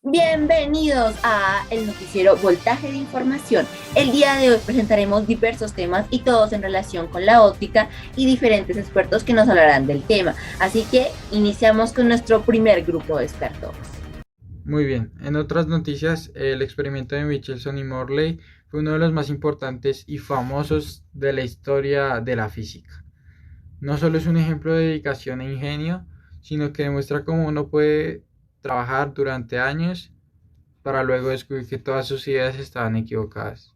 Bienvenidos a el noticiero Voltaje de Información. El día de hoy presentaremos diversos temas y todos en relación con la óptica y diferentes expertos que nos hablarán del tema. Así que iniciamos con nuestro primer grupo de expertos. Muy bien, en otras noticias, el experimento de Michelson y Morley fue uno de los más importantes y famosos de la historia de la física. No solo es un ejemplo de dedicación e ingenio, sino que demuestra cómo uno puede trabajar durante años para luego descubrir que todas sus ideas estaban equivocadas.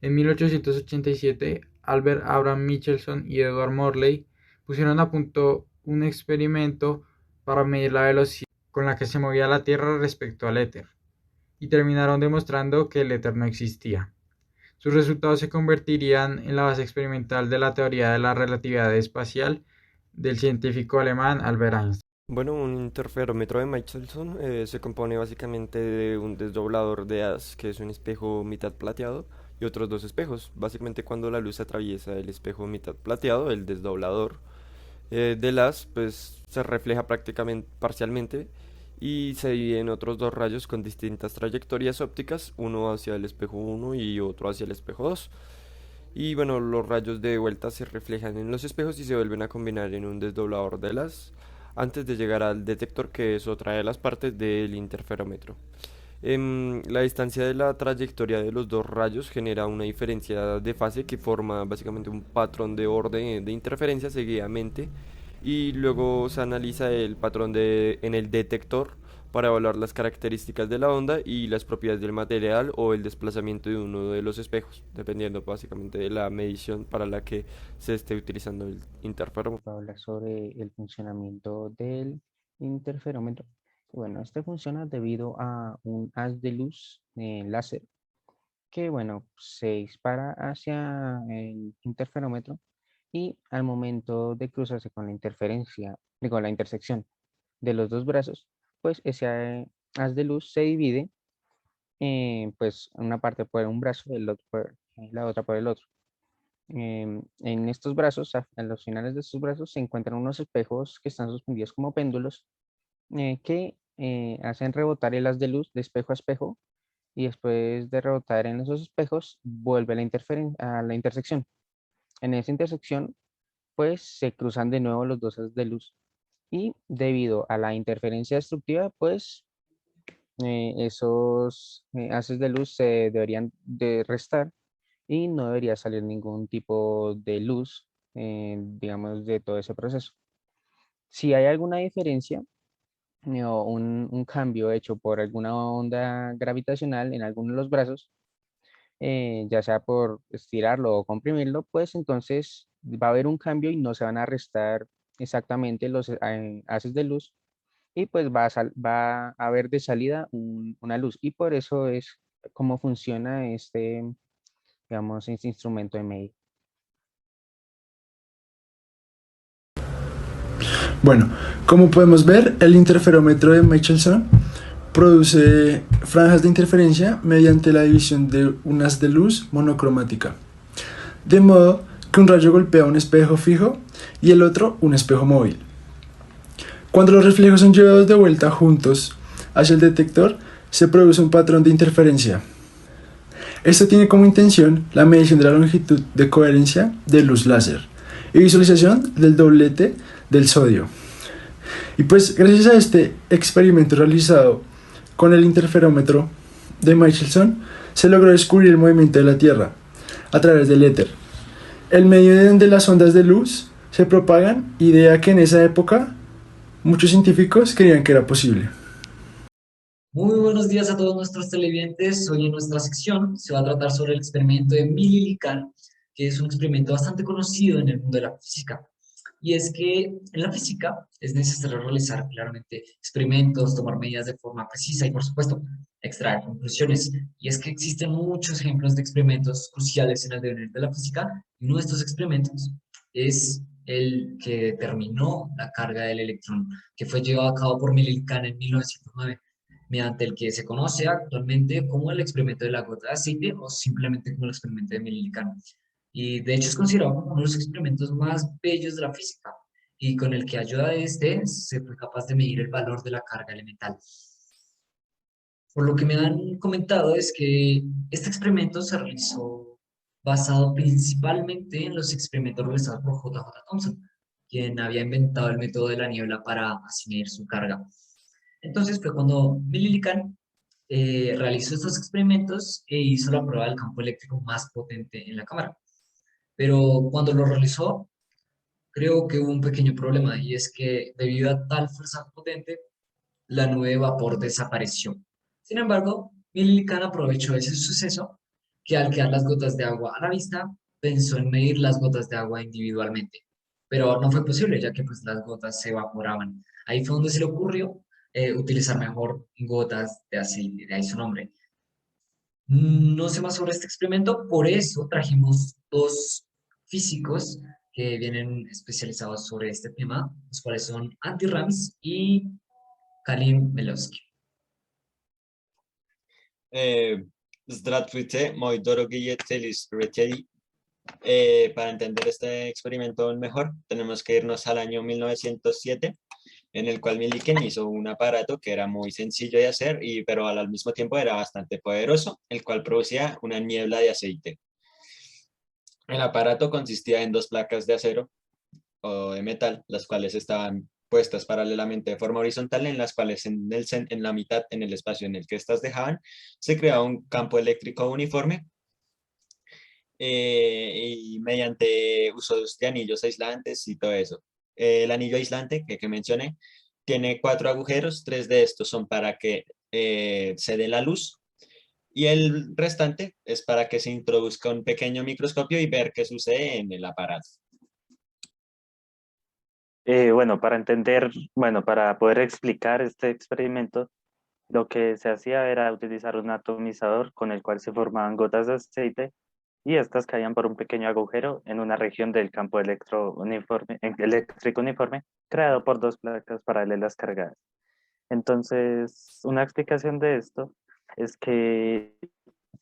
En 1887, Albert Abraham Michelson y Edward Morley pusieron a punto un experimento para medir la velocidad con la que se movía la Tierra respecto al éter, y terminaron demostrando que el éter no existía. Sus resultados se convertirían en la base experimental de la teoría de la relatividad espacial del científico alemán Albert Einstein. Bueno, un interferómetro de Michelson se compone básicamente de un desdoblador de haz, que es un espejo mitad plateado, y otros dos espejos. Básicamente cuando la luz atraviesa el espejo mitad plateado, el desdoblador del haz, pues se refleja prácticamente parcialmente y se divide en otros dos rayos con distintas trayectorias ópticas, uno hacia el espejo uno y otro hacia el espejo 2. Y bueno, los rayos de vuelta se reflejan en los espejos y se vuelven a combinar en un desdoblador de las antes de llegar al detector, que es otra de las partes del interferómetro. La distancia de la trayectoria de los dos rayos genera una diferencia de fase que forma básicamente un patrón de orden de interferencia seguidamente, y luego se analiza el patrón en el detector para evaluar las características de la onda y las propiedades del material o el desplazamiento de uno de los espejos, dependiendo básicamente de la medición para la que se esté utilizando el interferómetro. Va a hablar sobre el funcionamiento del interferómetro. Bueno, este funciona debido a un haz de luz láser que, bueno, se dispara hacia el interferómetro y al momento de cruzarse con la interferencia, digo, la intersección de los dos brazos, pues ese haz de luz se divide, pues una parte por un brazo, el otro la otra por el otro. En estos brazos, a los finales de estos brazos, se encuentran unos espejos que están suspendidos como péndulos que hacen rebotar el haz de luz de espejo a espejo, y después de rebotar en esos espejos vuelve a a la intersección. En esa intersección pues se cruzan de nuevo los dos haces de luz, y debido a la interferencia destructiva pues esos haces de luz se deberían de restar y no debería salir ningún tipo de luz, digamos, de todo ese proceso. Si hay alguna diferencia o un cambio hecho por alguna onda gravitacional en alguno de los brazos, ya sea por estirarlo o comprimirlo, pues entonces va a haber un cambio y no se van a restar exactamente los haces de luz, y pues va a haber de salida una luz, y por eso es cómo funciona este, digamos, este instrumento de medida. Bueno, como podemos ver, el interferómetro de Michelson produce franjas de interferencia mediante la división de un haz de luz monocromática, de modo que un rayo golpea un espejo fijo y el otro un espejo móvil. Cuando los reflejos son llevados de vuelta juntos hacia el detector, se produce un patrón de interferencia. Esto tiene como intención la medición de la longitud de coherencia de luz láser y visualización del doblete del sodio. Y pues gracias a este experimento realizado con el interferómetro de Michelson, se logró descubrir el movimiento de la Tierra a través del éter, el medio de donde las ondas de luz se propagan, idea que en esa época muchos científicos creían que era posible. Muy buenos días a todos nuestros televidentes. Hoy en nuestra sección se va a tratar sobre el experimento de Millikan, que es un experimento bastante conocido en el mundo de la física. Y es que en la física es necesario realizar claramente experimentos, tomar medidas de forma precisa y, por supuesto, extraer conclusiones. Y es que existen muchos ejemplos de experimentos cruciales en el devenir de la física, y uno de estos experimentos es el que determinó la carga del electrón, que fue llevado a cabo por Millikan en 1909, mediante el que se conoce actualmente como el experimento de la gota de aceite o simplemente como el experimento de Millikan. Y de hecho es considerado como uno de los experimentos más bellos de la física, y con el que ayuda de este se fue capaz de medir el valor de la carga elemental. Por lo que me han comentado es que este experimento se realizó basado principalmente en los experimentos realizados por J. J. Thomson, quien había inventado el método de la niebla para así medir su carga. Entonces fue cuando Millikan realizó estos experimentos e hizo la prueba del campo eléctrico más potente en la cámara. Pero cuando lo realizó, creo que hubo un pequeño problema y es que debido a tal fuerza potente, la nube de vapor desapareció. Sin embargo, Millikan aprovechó ese suceso que al quedar las gotas de agua a la vista, pensó en medir las gotas de agua individualmente. Pero no fue posible ya que pues, las gotas se evaporaban. Ahí fue donde se le ocurrió utilizar mejor gotas de aceite, de ahí su nombre. No sé más sobre este experimento, por eso trajimos dos físicos que vienen especializados sobre este tema, los cuales son Andy Rams y Kalim Melowski. Zdravstvuyte, moji doroгі telespectatori. Para entender este experimento aún mejor, tenemos que irnos al año 1907, en el cual Millikan hizo un aparato que era muy sencillo de hacer, pero al mismo tiempo era bastante poderoso, el cual producía una niebla de aceite. El aparato consistía en dos placas de acero o de metal, las cuales estaban puestas paralelamente de forma horizontal, en las cuales en la mitad, en el espacio en el que estas dejaban, se creaba un campo eléctrico uniforme, y mediante uso de anillos aislantes y todo eso. El anillo aislante que mencioné tiene 4 agujeros, 3 de estos son para que se dé la luz, y el restante es para que se introduzca un pequeño microscopio y ver qué sucede en el aparato. Para poder explicar este experimento, lo que se hacía era utilizar un atomizador con el cual se formaban gotas de aceite y estas caían por un pequeño agujero en una región del campo eléctrico uniforme creado por dos placas paralelas cargadas. Entonces, una explicación de esto es que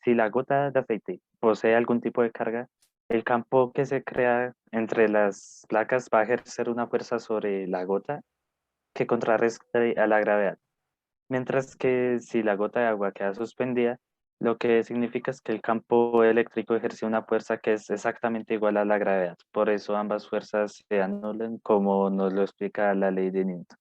si la gota de aceite posee algún tipo de carga, el campo que se crea entre las placas va a ejercer una fuerza sobre la gota que contrarreste a la gravedad. Mientras que si la gota de agua queda suspendida, lo que significa es que el campo eléctrico ejerce una fuerza que es exactamente igual a la gravedad. Por eso ambas fuerzas se anulan, como nos lo explica la ley de Newton.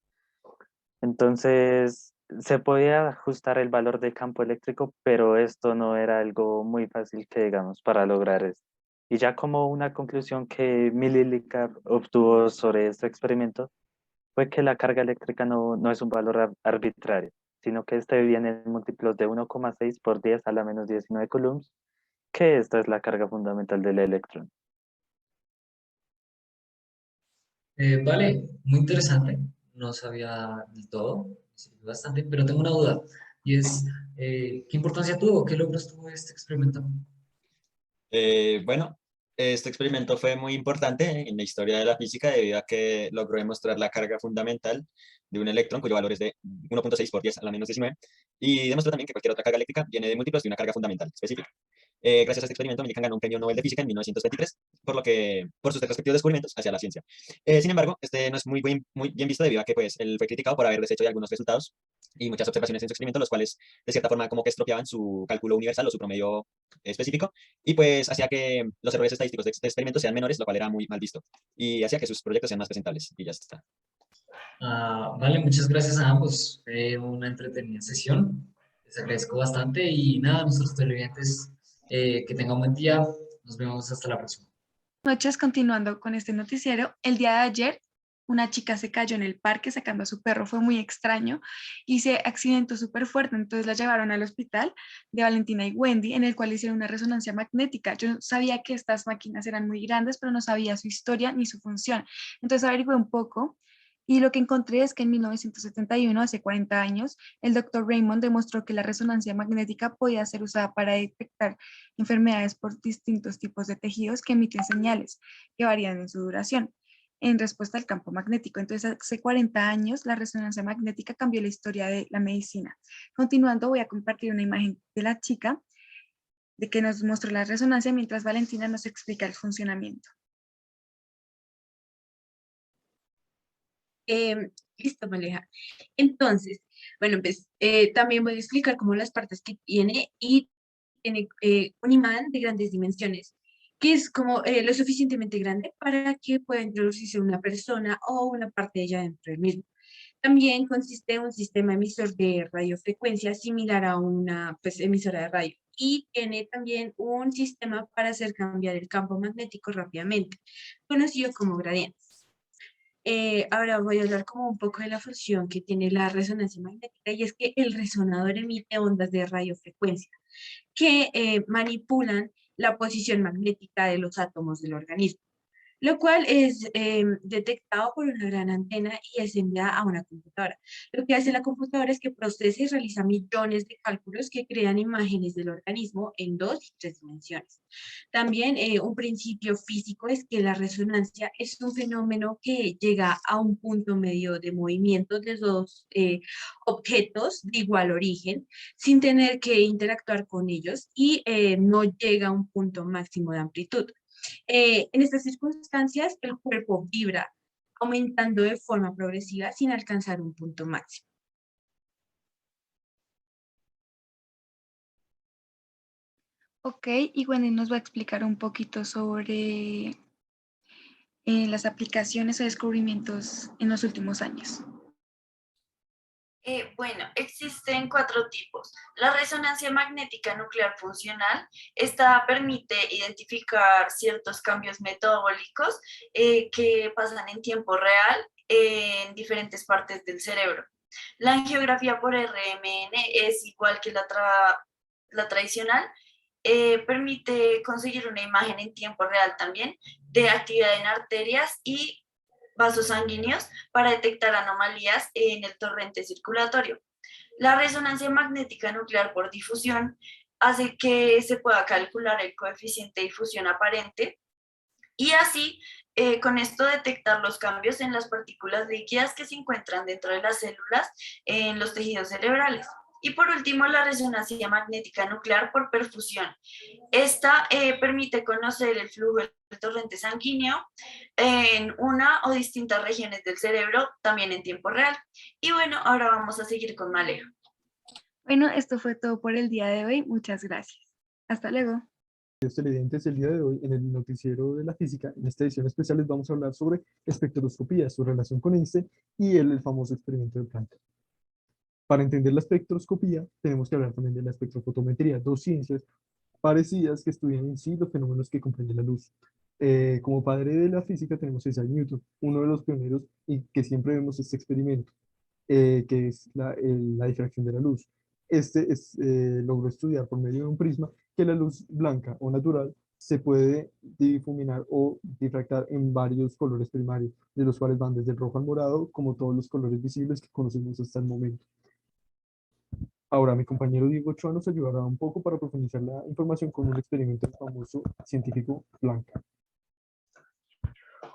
Entonces, se podía ajustar el valor del campo eléctrico, pero esto no era algo muy fácil que digamos para lograr esto. Y ya como una conclusión que Millikan obtuvo sobre este experimento fue que la carga eléctrica no es un valor arbitrario, sino que este viene en múltiplos de 1,6 por 10 a la menos 19 coulombs, que esta es la carga fundamental del electrón. Vale, muy interesante. No sabía del todo, me sirvió bastante, pero tengo una duda y es, ¿qué importancia tuvo? ¿Qué logros tuvo este experimento? Bueno, este experimento fue muy importante en la historia de la física debido a que logró demostrar la carga fundamental de un electrón cuyo valor es de 1,6 por 10 a la menos 19, y demostró también que cualquier otra carga eléctrica viene de múltiplos de una carga fundamental específica. Gracias a este experimento, Millikan ganó un premio Nobel de Física en 1923, por sus respectivos descubrimientos hacia la ciencia. Sin embargo, este no es muy bien visto debido a que pues, él fue criticado por haber deshecho de algunos resultados y muchas observaciones en su experimento, los cuales de cierta forma como que estropeaban su cálculo universal o su promedio específico, y pues hacía que los errores estadísticos de este experimento sean menores, lo cual era muy mal visto, y hacía que sus proyectos sean más presentables, y ya está. Vale, muchas gracias a ambos. Fue una entretenida sesión. Les agradezco bastante y nada, nuestros televidentes, que tengan un buen día. Nos vemos hasta la próxima. Noches, continuando con este noticiero, el día de ayer una chica se cayó en el parque sacando a su perro, fue muy extraño y se accidentó súper fuerte, entonces la llevaron al hospital de Valentina y Wendy, en el cual hicieron una resonancia magnética. Yo sabía que estas máquinas eran muy grandes, pero no sabía su historia ni su función, entonces averigué un poco y lo que encontré es que en 1971, hace 40 años, el doctor Raymond demostró que la resonancia magnética podía ser usada para detectar enfermedades por distintos tipos de tejidos que emiten señales que varían en su duración en respuesta al campo magnético. Entonces, hace 40 años, la resonancia magnética cambió la historia de la medicina. Continuando, voy a compartir una imagen de la chica de que nos mostró la resonancia mientras Valentina nos explica el funcionamiento. Listo, Maleja. Entonces, bueno, pues también voy a explicar cómo las partes que tiene y tiene un imán de grandes dimensiones, que es como lo suficientemente grande para que pueda introducirse una persona o una parte de ella dentro del mismo. También consiste en un sistema emisor de radiofrecuencia similar a una pues, emisora de radio y tiene también un sistema para hacer cambiar el campo magnético rápidamente, conocido como gradiente. Ahora voy a hablar como un poco de la función que tiene la resonancia magnética y es que el resonador emite ondas de radiofrecuencia que manipulan la posición magnética de los átomos del organismo, lo cual es detectado por una gran antena y es enviada a una computadora. Lo que hace la computadora es que procesa y realiza millones de cálculos que crean imágenes del organismo en 2 y 3 dimensiones. También un principio físico es que la resonancia es un fenómeno que llega a un punto medio de movimiento de dos objetos de igual origen sin tener que interactuar con ellos y no llega a un punto máximo de amplitud. En estas circunstancias, el cuerpo vibra, aumentando de forma progresiva sin alcanzar un punto máximo. Ok, y Wendy nos va a explicar un poquito sobre las aplicaciones o descubrimientos en los últimos años. Bueno, existen 4 tipos. La resonancia magnética nuclear funcional, esta permite identificar ciertos cambios metabólicos que pasan en tiempo real en diferentes partes del cerebro. La angiografía por RMN es igual que la tradicional, permite conseguir una imagen en tiempo real también de actividad en arterias y vasos sanguíneos para detectar anomalías en el torrente circulatorio. La resonancia magnética nuclear por difusión hace que se pueda calcular el coeficiente de difusión aparente y así con esto detectar los cambios en las partículas líquidas que se encuentran dentro de las células en los tejidos cerebrales. Y por último, la resonancia magnética nuclear por perfusión. Esta permite conocer el flujo del torrente sanguíneo en una o distintas regiones del cerebro, también en tiempo real. Y bueno, ahora vamos a seguir con Malejo. Bueno, esto fue todo por el día de hoy. Muchas gracias. Hasta luego. Televidentes, el día de hoy en el noticiero de la física, en esta edición especial les vamos a hablar sobre espectroscopía, su relación con Einstein y el famoso experimento de Planck. Para entender la espectroscopía, tenemos que hablar también de la espectrofotometría, dos ciencias parecidas que estudian en sí los fenómenos que comprende la luz. Como padre de la física tenemos a Isaac Newton, uno de los pioneros y que siempre vemos este experimento, que es la difracción de la luz. Logró estudiar por medio de un prisma que la luz blanca o natural se puede difuminar o difractar en varios colores primarios, de los cuales van desde el rojo al morado, como todos los colores visibles que conocemos hasta el momento. Ahora, mi compañero Diego Ochoa nos ayudará un poco para profundizar la información con un experimento del famoso científico Planck.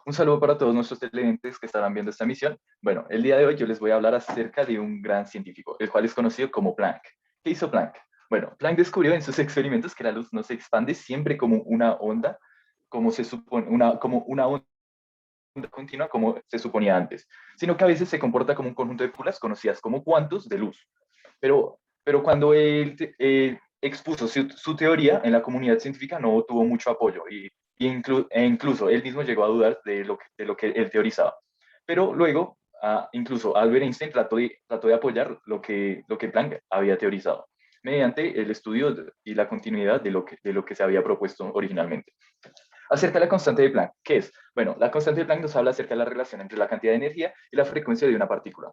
Un saludo para todos nuestros televidentes que estarán viendo esta emisión. Bueno, el día de hoy yo les voy a hablar acerca de un gran científico, el cual es conocido como Planck. ¿Qué hizo Planck? Bueno, Planck descubrió en sus experimentos que la luz no se expande siempre como una onda, como se supone, como una onda continua como se suponía antes, sino que a veces se comporta como un conjunto de partículas conocidas como cuantos de luz. Pero cuando él expuso su teoría en la comunidad científica no tuvo mucho apoyo e incluso él mismo llegó a dudar de lo que él teorizaba. Pero luego, incluso Albert Einstein trató de apoyar lo que Planck había teorizado, mediante el estudio y la continuidad de lo que se había propuesto originalmente. Acerca de la constante de Planck, ¿qué es? Bueno, la constante de Planck nos habla acerca de la relación entre la cantidad de energía y la frecuencia de una partícula.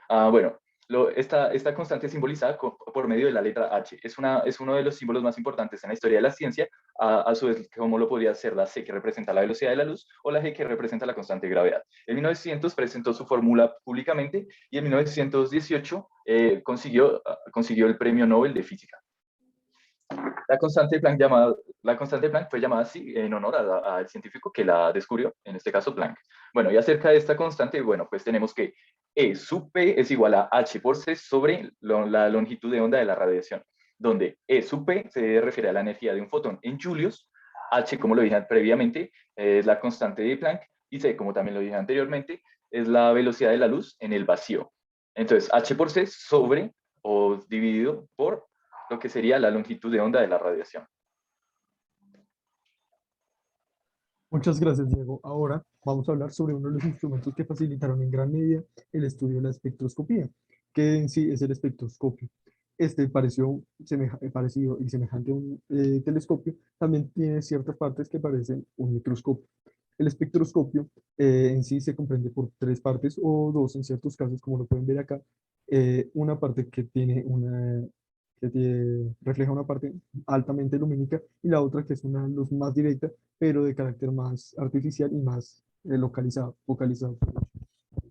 Bueno, esta constante es simbolizada por medio de la letra H. Es uno de los símbolos más importantes en la historia de la ciencia, a su vez como lo podría ser la C, que representa la velocidad de la luz, o la G, que representa la constante de gravedad. En 1900 presentó su fórmula públicamente y en 1918 consiguió el Premio Nobel de Física. La constante de Planck fue llamada así en honor al científico que la descubrió, en este caso Planck. Bueno, y acerca de esta constante, bueno, pues tenemos que E sub P es igual a H por C sobre la longitud de onda de la radiación, donde E sub P se refiere a la energía de un fotón en julios, H, como lo dije previamente, es la constante de Planck, y C, como también lo dije anteriormente, es la velocidad de la luz en el vacío. Entonces, h por c sobre o dividido por lo que sería la longitud de onda de la radiación. Muchas gracias, Diego. Ahora vamos a hablar sobre uno de los instrumentos que facilitaron en gran medida el estudio de la espectroscopía, que en sí es el espectroscopio. Este parecido y semejante a un telescopio, también tiene ciertas partes que parecen un microscopio. El espectroscopio en sí se comprende por tres partes o dos en ciertos casos, como lo pueden ver acá. Una parte refleja una parte altamente lumínica y la otra que es una luz más directa, pero de carácter más artificial y más focalizado.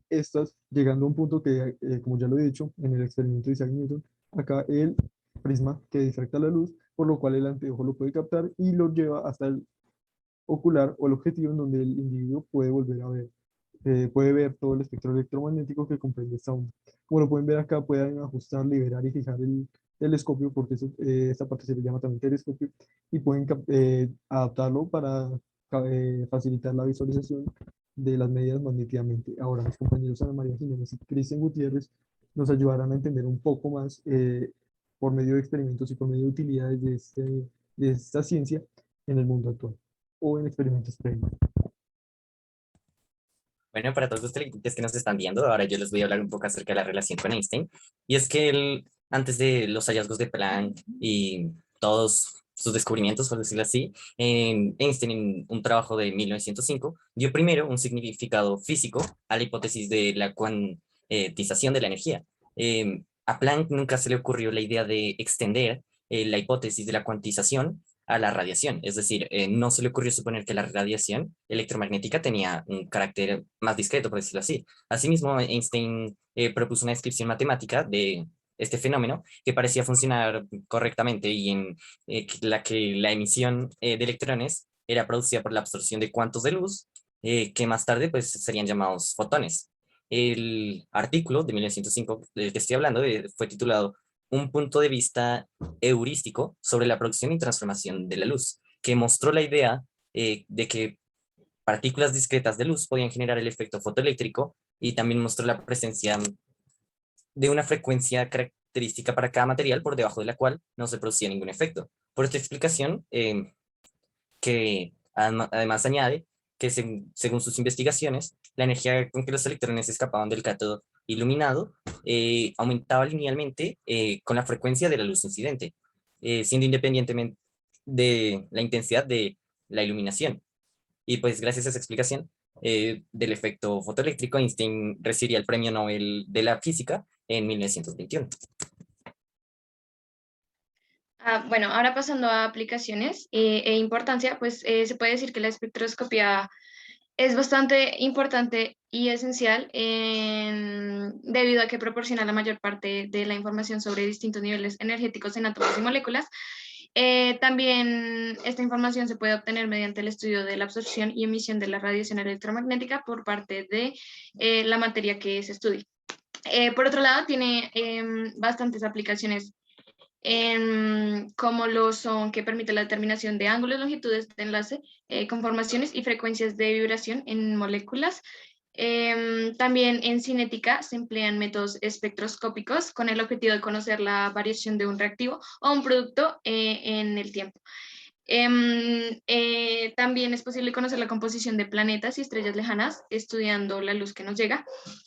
Estas, llegando a un punto que, como ya lo he dicho, en el experimento de Isaac Newton, acá el prisma que difracta la luz, por lo cual el anteojo lo puede captar y lo lleva hasta el ocular o el objetivo en donde el individuo puede volver a ver, puede ver todo el espectro electromagnético que comprende esta onda. Como lo pueden ver acá, pueden ajustar, liberar y fijar el telescopio, porque esta parte se le llama también telescopio, y pueden adaptarlo para facilitar la visualización de las medidas magnéticamente. Ahora, mis compañeros Ana María Jiménez y Cristian Gutiérrez nos ayudarán a entender un poco más por medio de experimentos y por medio de utilidades de esta ciencia en el mundo actual o en experimentos previos. Bueno, para todos los televidentes que nos están viendo, ahora yo les voy a hablar un poco acerca de la relación con Einstein. Y es que él, antes de los hallazgos de Planck y todos sus descubrimientos, por decirlo así, Einstein en un trabajo de 1905 dio primero un significado físico a la hipótesis de la cuantización de la energía. A Planck nunca se le ocurrió la idea de extender la hipótesis de la cuantización a la radiación, es decir, no se le ocurrió suponer que la radiación electromagnética tenía un carácter más discreto, por decirlo así. Asimismo, Einstein propuso una descripción matemática de este fenómeno que parecía funcionar correctamente y en la que la emisión de electrones era producida por la absorción de cuantos de luz que más tarde pues, serían llamados fotones. El artículo de 1905 del que estoy hablando fue titulado Un punto de vista heurístico sobre la producción y transformación de la luz, que mostró la idea de que partículas discretas de luz podían generar el efecto fotoeléctrico y también mostró la presencia de una frecuencia característica para cada material por debajo de la cual no se producía ningún efecto. Por esta explicación, que además añade que según sus investigaciones, la energía con que los electrones escapaban del cátodo iluminado aumentaba linealmente con la frecuencia de la luz incidente, siendo independientemente de la intensidad de la iluminación. Y pues gracias a esa explicación del efecto fotoeléctrico, Einstein recibiría el Premio Nobel de la Física en 1921. Bueno, ahora pasando a aplicaciones e importancia, pues se puede decir que la espectroscopía es bastante importante y esencial debido a que proporciona la mayor parte de la información sobre distintos niveles energéticos en átomos y moléculas. También esta información se puede obtener mediante el estudio de la absorción y emisión de la radiación electromagnética por parte de la materia que se estudia. Por otro lado, tiene bastantes aplicaciones como lo son que permite la determinación de ángulos, longitudes de enlace, conformaciones y frecuencias de vibración en moléculas. También en cinética se emplean métodos espectroscópicos con el objetivo de conocer la variación de un reactivo o un producto en el tiempo. También es posible conocer la composición de planetas y estrellas lejanas estudiando la luz que nos llega.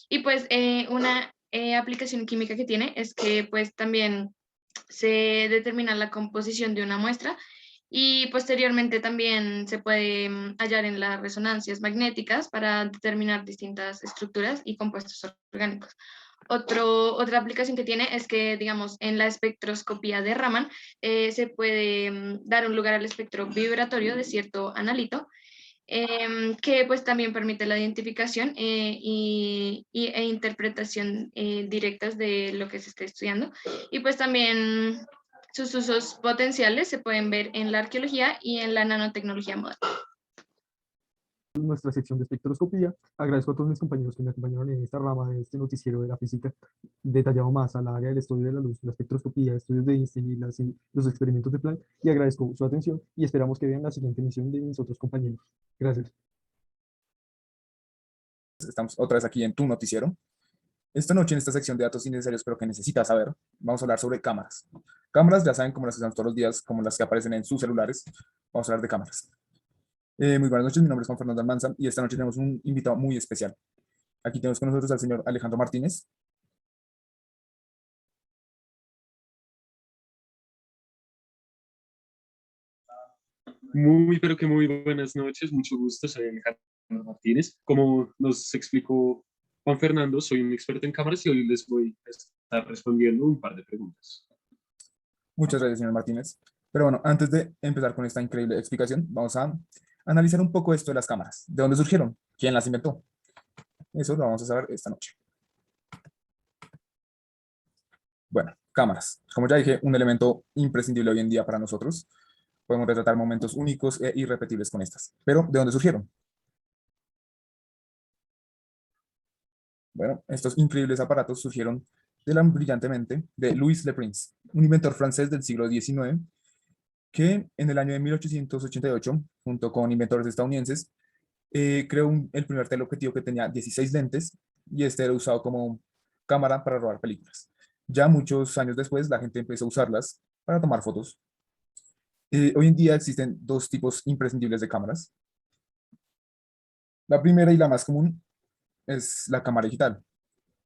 Y pues una aplicación química que tiene es que pues también se determina la composición de una muestra y posteriormente también se puede hallar en las resonancias magnéticas para determinar distintas estructuras y compuestos orgánicos. Otra aplicación que tiene es que, digamos, en la espectroscopía de Raman se puede dar un lugar al espectro vibratorio de cierto analito, que pues también permite la identificación e interpretación directas de lo que se está estudiando. Y pues también sus usos potenciales se pueden ver en la arqueología y en la nanotecnología moderna. Nuestra sección de espectroscopía. Agradezco a todos mis compañeros que me acompañaron en esta rama de este noticiero de la física, detallado más al área del estudio de la luz, la espectroscopía, estudios de Einstein y los experimentos de Planck, y agradezco su atención y esperamos que vean la siguiente emisión de mis otros compañeros. Gracias. Estamos otra vez aquí en tu noticiero. Esta noche en esta sección de datos innecesarios pero que necesitas saber, vamos a hablar sobre cámaras. Cámaras, ya saben, como las que usamos todos los días, como las que aparecen en sus celulares. Vamos a hablar de cámaras. Muy buenas noches, mi nombre es Juan Fernando Almanza y esta noche tenemos un invitado muy especial. Aquí tenemos con nosotros al señor Alejandro Martínez. Muy, pero que muy buenas noches, mucho gusto, soy Alejandro Martínez. Como nos explicó Juan Fernando, soy un experto en cámaras y hoy les voy a estar respondiendo un par de preguntas. Muchas gracias, señor Martínez. Pero bueno, antes de empezar con esta increíble explicación, vamos a analizar un poco esto de las cámaras. ¿De dónde surgieron? ¿Quién las inventó? Eso lo vamos a saber esta noche. Bueno, cámaras. Como ya dije, un elemento imprescindible hoy en día para nosotros. Podemos retratar momentos únicos e irrepetibles con estas. Pero, ¿de dónde surgieron? Bueno, estos increíbles aparatos surgieron de la brillante mente de Louis Le Prince, un inventor francés del siglo XIX, que en el año de 1888, junto con inventores estadounidenses, creó el primer teleobjetivo que tenía 16 lentes y este era usado como cámara para robar películas. Ya muchos años después, la gente empezó a usarlas para tomar fotos. Hoy en día existen dos tipos imprescindibles de cámaras. La primera y la más común es la cámara digital.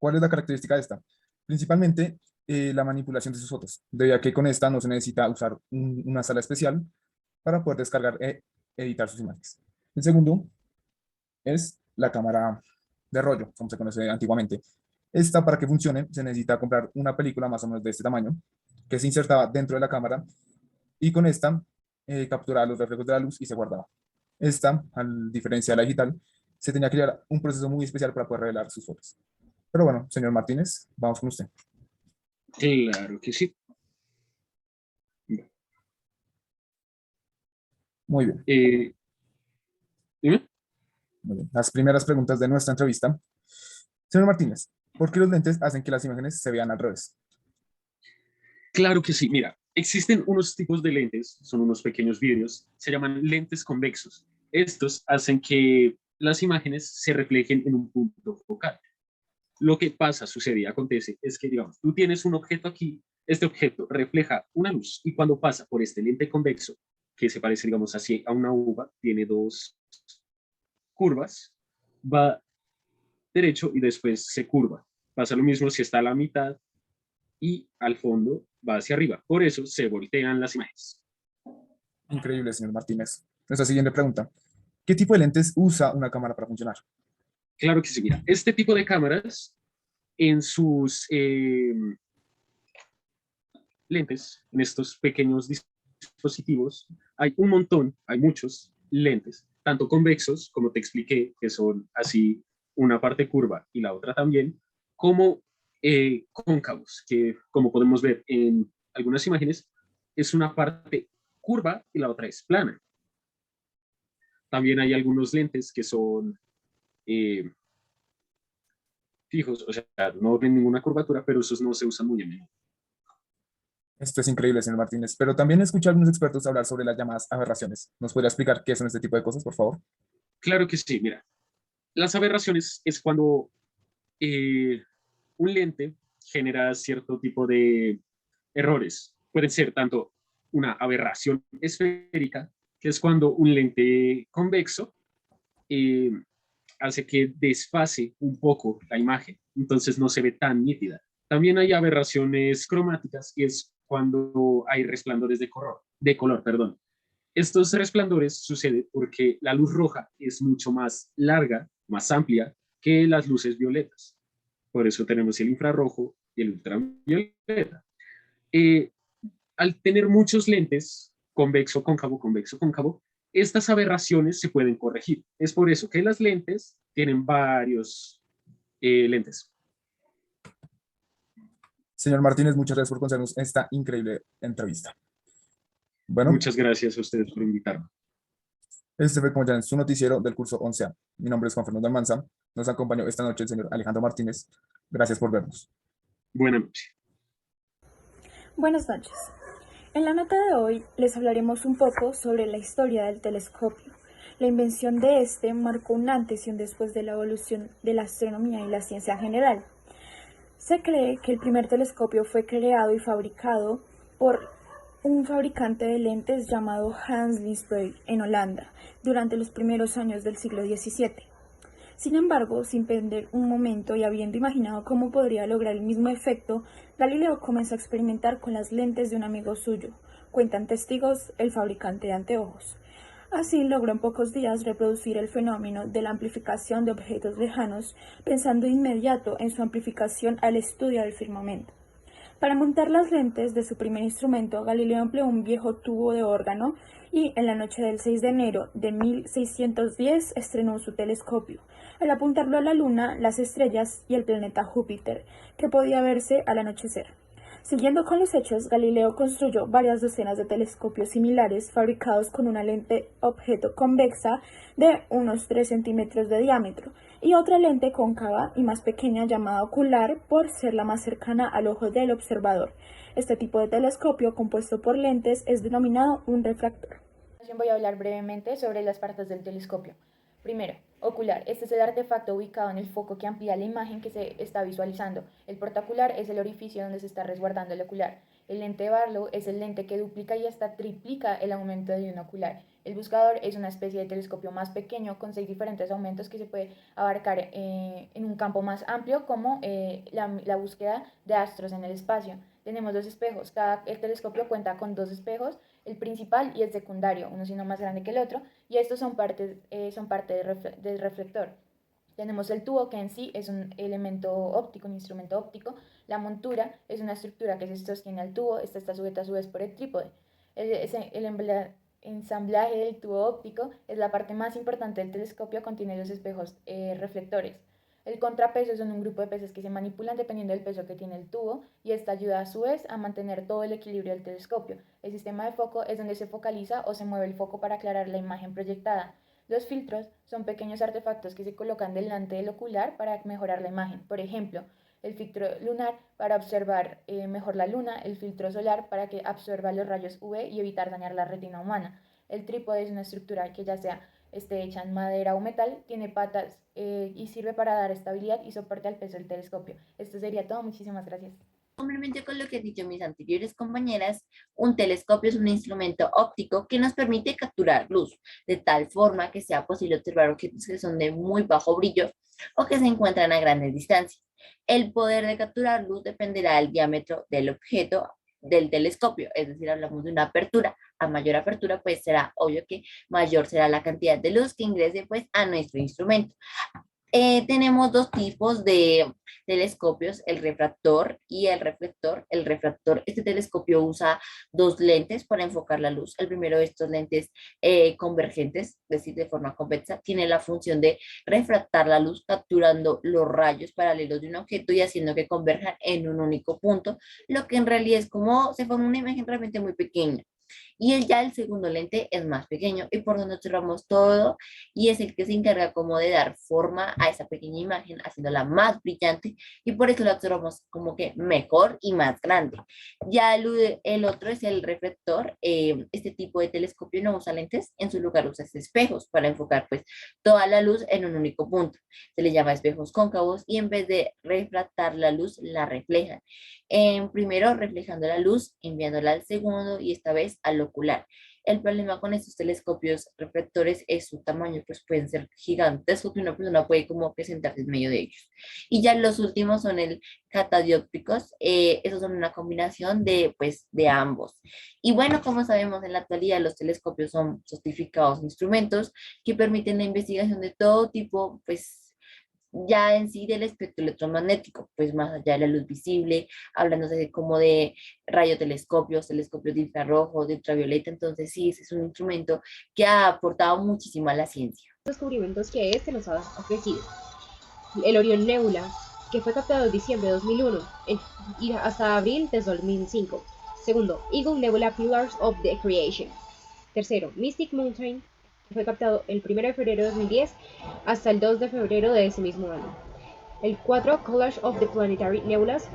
¿Cuál es la característica de esta? Principalmente la manipulación de sus fotos, debido a que con esta no se necesita usar una sala especial para poder descargar e editar sus imágenes. El segundo es la cámara de rollo, como se conoce antiguamente. Esta, para que funcione, se necesita comprar una película más o menos de este tamaño, que se insertaba dentro de la cámara, y con esta capturaba los reflejos de la luz y se guardaba. Esta, a diferencia de la digital, se tenía que crear un proceso muy especial para poder revelar sus fotos. Pero bueno, señor Martínez, vamos con usted. Claro que sí. Muy bien. ¿Dime? Muy bien. Las primeras preguntas de nuestra entrevista. Señor Martínez, ¿por qué los lentes hacen que las imágenes se vean al revés? Claro que sí. Mira, existen unos tipos de lentes, son unos pequeños vidrios, se llaman lentes convexos. Estos hacen que las imágenes se reflejen en un punto focal. Lo que pasa, sucede y acontece es que, digamos, tú tienes un objeto aquí, este objeto refleja una luz y cuando pasa por este lente convexo, que se parece, digamos, así a una uva, tiene dos curvas, va derecho y después se curva. Pasa lo mismo si está a la mitad y al fondo va hacia arriba. Por eso se voltean las imágenes. Increíble, señor Martínez. Nuestra siguiente pregunta. ¿Qué tipo de lentes usa una cámara para funcionar? Claro que sí, mira, este tipo de cámaras en sus lentes, en estos pequeños dispositivos, hay un montón, hay muchos lentes, tanto convexos, como te expliqué, que son así una parte curva y la otra también, como cóncavos, que como podemos ver en algunas imágenes, es una parte curva y la otra es plana. También hay algunos lentes que son fijos, o sea, no tienen ninguna curvatura, pero esos no se usan muy a menudo. Esto es increíble, señor Martínez, pero también escuché a algunos expertos hablar sobre las llamadas aberraciones. ¿Nos podría explicar qué son este tipo de cosas, por favor? Claro que sí, mira. Las aberraciones es cuando un lente genera cierto tipo de errores. Pueden ser tanto una aberración esférica, que es cuando un lente convexo eh, hace que desfase un poco la imagen, entonces no se ve tan nítida. También hay aberraciones cromáticas, y es cuando hay resplandores de color, perdón. Estos resplandores suceden porque la luz roja es mucho más larga, más amplia que las luces violetas. Por eso tenemos el infrarrojo y el ultravioleta. Eh, Al tener muchos lentes, convexo, cóncavo, estas aberraciones se pueden corregir. Es por eso que las lentes tienen varios lentes. Señor Martínez, muchas gracias por concedernos esta increíble entrevista. Bueno, muchas gracias a ustedes por invitarme. Este fue como ya en su noticiero del curso 11A. Mi nombre es Juan Fernando Almanza. Nos acompañó esta noche el señor Alejandro Martínez. Gracias por vernos. Buenas noches. Buenas noches. En la nota de hoy les hablaremos un poco sobre la historia del telescopio, La invención de este marcó un antes y un después de la evolución de la astronomía y la ciencia en general. Se cree que el primer telescopio fue creado y fabricado por un fabricante de lentes llamado Hans Lensburg en Holanda durante los primeros años del siglo XVII. Sin embargo, sin perder un momento y habiendo imaginado cómo podría lograr el mismo efecto, Galileo comenzó a experimentar con las lentes de un amigo suyo, cuentan testigos el fabricante de anteojos. Así logró en pocos días reproducir el fenómeno de la amplificación de objetos lejanos, pensando de inmediato en su amplificación al estudio del firmamento. Para montar las lentes de su primer instrumento, Galileo empleó un viejo tubo de órgano y en la noche del 6 de enero de 1610 estrenó su telescopio, al apuntarlo a la Luna, las estrellas y el planeta Júpiter, que podía verse al anochecer. Siguiendo con los hechos, Galileo construyó varias docenas de telescopios similares fabricados con una lente objeto convexa de unos 3 centímetros de diámetro y otra lente cóncava y más pequeña llamada ocular por ser la más cercana al ojo del observador. Este tipo de telescopio compuesto por lentes es denominado un refractor. Voy a hablar brevemente sobre las partes del telescopio. Primero, ocular. Este es el artefacto ubicado en el foco que amplía la imagen que se está visualizando. El portaocular es el orificio donde se está resguardando el ocular. El lente de Barlow es el lente que duplica y hasta triplica el aumento de un ocular. El buscador es una especie de telescopio más pequeño con 6 diferentes aumentos que se puede abarcar en un campo más amplio como la búsqueda de astros en el espacio. Tenemos 2 espejos. El telescopio cuenta con 2 espejos, el principal y el secundario, uno siendo más grande que el otro, y estos son parte del reflector. Tenemos el tubo, que en sí es un elemento óptico, un instrumento óptico. La montura es una estructura que se sostiene al tubo, esta está sujeta a su vez por el trípode. El ensamblaje del tubo óptico es la parte más importante del telescopio, contiene los espejos reflectores. El contrapeso son un grupo de peces que se manipulan dependiendo del peso que tiene el tubo y esta ayuda a su vez a mantener todo el equilibrio del telescopio. El sistema de foco es donde se focaliza o se mueve el foco para aclarar la imagen proyectada. Los filtros son pequeños artefactos que se colocan delante del ocular para mejorar la imagen. Por ejemplo, el filtro lunar para observar mejor la luna, el filtro solar para que absorba los rayos UV y evitar dañar la retina humana. El trípode es una estructura que ya sea esté hecha en madera o metal, tiene patas y sirve para dar estabilidad y soporte al peso del telescopio. Esto sería todo, muchísimas gracias. Complemento con lo que han dicho mis anteriores compañeras, un telescopio es un instrumento óptico que nos permite capturar luz, de tal forma que sea posible observar objetos que son de muy bajo brillo o que se encuentran a grandes distancias. El poder de capturar luz dependerá del diámetro del objeto del telescopio, es decir, hablamos de una apertura. A mayor apertura, pues será obvio que mayor será la cantidad de luz que ingrese pues a nuestro instrumento. Tenemos 2 tipos de telescopios, el refractor y el reflector. El refractor, este telescopio usa 2 lentes para enfocar la luz. El primero de estos lentes convergentes, es decir, de forma convexa, tiene la función de refractar la luz capturando los rayos paralelos de un objeto y haciendo que converjan en un único punto, lo que en realidad es como se forma una imagen realmente muy pequeña. Y el segundo lente es más pequeño y por donde observamos todo y es el que se encarga como de dar forma a esa pequeña imagen haciéndola más brillante y por eso la observamos como que mejor y más grande. Ya el otro es el reflector. Este tipo de telescopio no usa lentes, en su lugar usa espejos para enfocar pues toda la luz en un único punto. Se le llama espejos cóncavos y en vez de refractar la luz la reflejan. Primero reflejando la luz, enviándola al segundo y esta vez al ocular. El problema con estos telescopios reflectores es su tamaño, pues pueden ser gigantescos que una persona puede como que sentarse en medio de ellos. Y ya los últimos son el catadióptricos, esos son una combinación de ambos. Y bueno, como sabemos en la actualidad los telescopios son sofisticados instrumentos que permiten la investigación de todo tipo, pues ya en sí del espectro electromagnético, pues más allá de la luz visible, hablándose como de radiotelescopios, telescopios de infrarrojo, de ultravioleta, entonces sí, ese es un instrumento que ha aportado muchísimo a la ciencia. Descubrimientos que este nos ha ofrecido. El Orion Nebula, que fue captado en diciembre de 2001 y hasta abril de 2005. Segundo, Eagle Nebula Pillars of the Creation. Tercero, Mystic Mountain, que fue captado el 1 de febrero de 2010 hasta el 2 de febrero de ese mismo año. El 4, Collage of the Planetary Nebulas,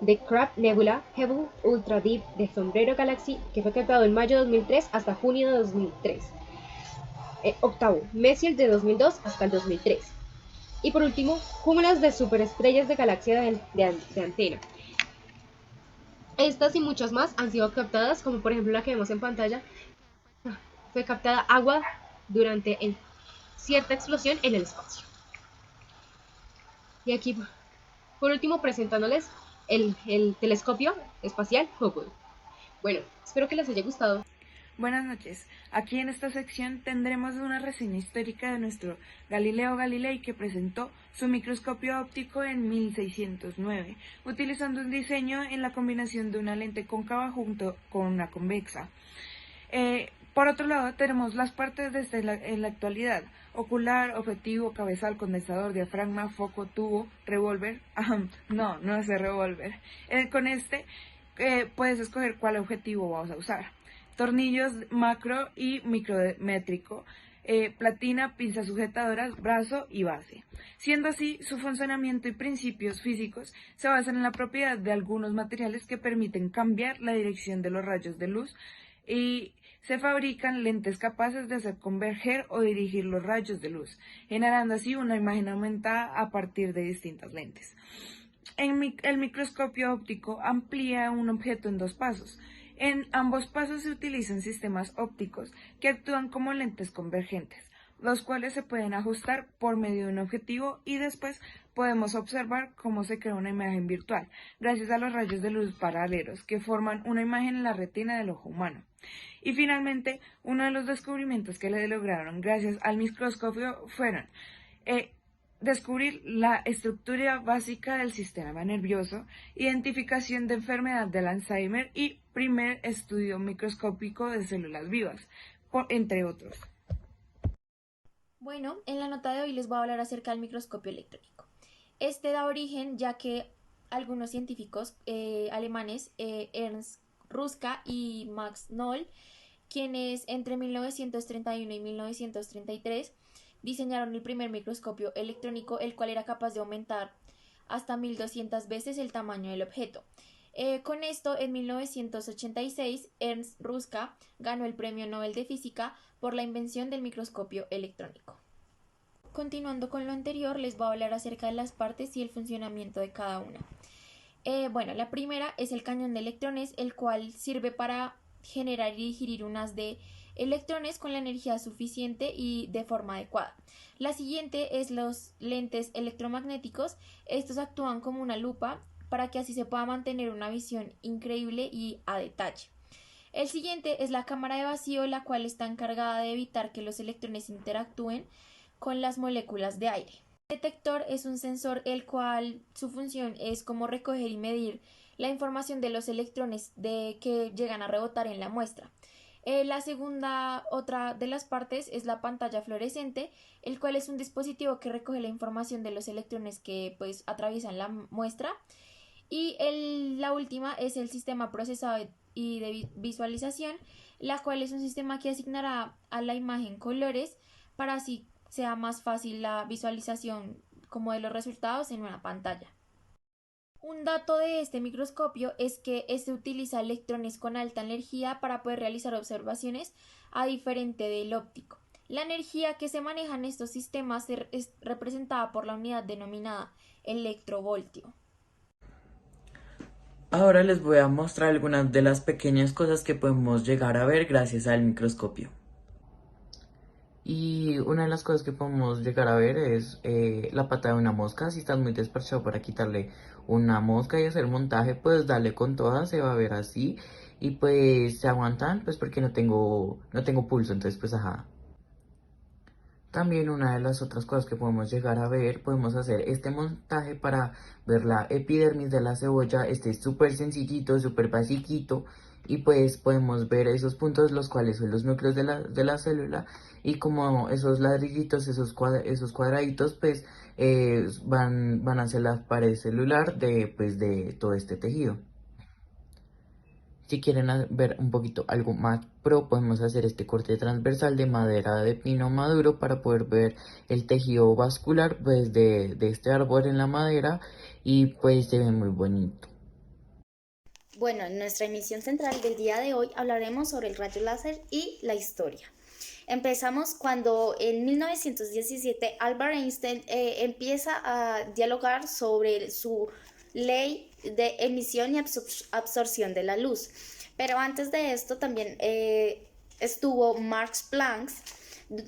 The Crab Nebula Hubble Ultra Deep de Sombrero Galaxy, que fue captado en mayo de 2003 hasta junio de 2003. Octavo, Messier de 2002 hasta el 2003. Y por último, cúmulas de superestrellas de galaxia de antena. Estas y muchas más han sido captadas, como por ejemplo la que vemos en pantalla. Fue captada agua durante cierta explosión en el espacio. Y aquí, por último, presentándoles el telescopio espacial Hubble. Bueno, espero que les haya gustado. Buenas noches. Aquí en esta sección tendremos una reseña histórica de nuestro Galileo Galilei, que presentó su microscopio óptico en 1609, utilizando un diseño en la combinación de una lente cóncava junto con una convexa. Por otro lado, tenemos las partes en la actualidad: ocular, objetivo, cabezal, condensador, diafragma, foco, tubo, revólver. No es el revólver. Con puedes escoger cuál objetivo vas a usar. Tornillos macro y micrométrico, platina, pinzas sujetadoras, brazo y base. Siendo así, su funcionamiento y principios físicos se basan en la propiedad de algunos materiales que permiten cambiar la dirección de los rayos de luz, y se fabrican lentes capaces de hacer converger o dirigir los rayos de luz, generando así una imagen aumentada a partir de distintas lentes. El microscopio óptico amplía un objeto en dos pasos. En ambos pasos se utilizan sistemas ópticos que actúan como lentes convergentes, los cuales se pueden ajustar por medio de un objetivo, y después podemos observar cómo se crea una imagen virtual, gracias a los rayos de luz paralelos que forman una imagen en la retina del ojo humano. Y finalmente, uno de los descubrimientos que le lograron gracias al microscopio fueron descubrir la estructura básica del sistema nervioso, identificación de enfermedad del Alzheimer y primer estudio microscópico de células vivas, entre otros. Bueno, en la nota de hoy les voy a hablar acerca del microscopio electrónico. Este da origen ya que algunos científicos alemanes, Ernst Ruska y Max Noll, quienes entre 1931 y 1933 diseñaron el primer microscopio electrónico, el cual era capaz de aumentar hasta 1200 veces el tamaño del objeto. Con esto, en 1986, Ernst Ruska ganó el Premio Nobel de Física por la invención del microscopio electrónico. Continuando con lo anterior, les voy a hablar acerca de las partes y el funcionamiento de cada una. Bueno, la primera es el cañón de electrones, el cual sirve para generar y digerir un haz de electrones con la energía suficiente y de forma adecuada. La siguiente es los lentes electromagnéticos. Estos actúan como una lupa para que así se pueda mantener una visión increíble y a detalle. El siguiente es la cámara de vacío, la cual está encargada de evitar que los electrones interactúen con las moléculas de aire. El detector es un sensor, el cual su función es como recoger y medir la información de los electrones que llegan a rebotar en la muestra. La segunda, otra de las partes, es la pantalla fluorescente, el cual es un dispositivo que recoge la información de los electrones que atraviesan la muestra. Y la última es el sistema procesado y de visualización, la cual es un sistema que asignará a la imagen colores para así sea más fácil la visualización como de los resultados en una pantalla. Un dato de este microscopio es que este utiliza electrones con alta energía para poder realizar observaciones, a diferente del óptico. La energía que se maneja en estos sistemas es representada por la unidad denominada electrovoltio. Ahora les voy a mostrar algunas de las pequeñas cosas que podemos llegar a ver gracias al microscopio. Y una de las cosas que podemos llegar a ver es la pata de una mosca. Si estás muy despachado para quitarle una mosca y hacer montaje, pues dale con todas, se va a ver así. Y pues se aguantan, pues porque no tengo pulso, entonces pues ajá. También una de las otras cosas que podemos llegar a ver, podemos hacer este montaje para ver la epidermis de la cebolla. Este es súper sencillito, súper basiquito. Y pues podemos ver esos puntos, los cuales son los núcleos de la célula, y como esos ladrillitos, esos cuadraditos, pues van hacia la pared celular de todo este tejido. Si quieren ver un poquito algo más pro, podemos hacer este corte transversal de madera de pino maduro para poder ver el tejido vascular pues de este árbol en la madera, y pues se ve muy bonito. Bueno, en nuestra emisión central del día de hoy hablaremos sobre el rayo láser y la historia. Empezamos cuando en 1917 Albert Einstein empieza a dialogar sobre su ley de emisión y absorción de la luz. Pero antes de esto también estuvo Max Planck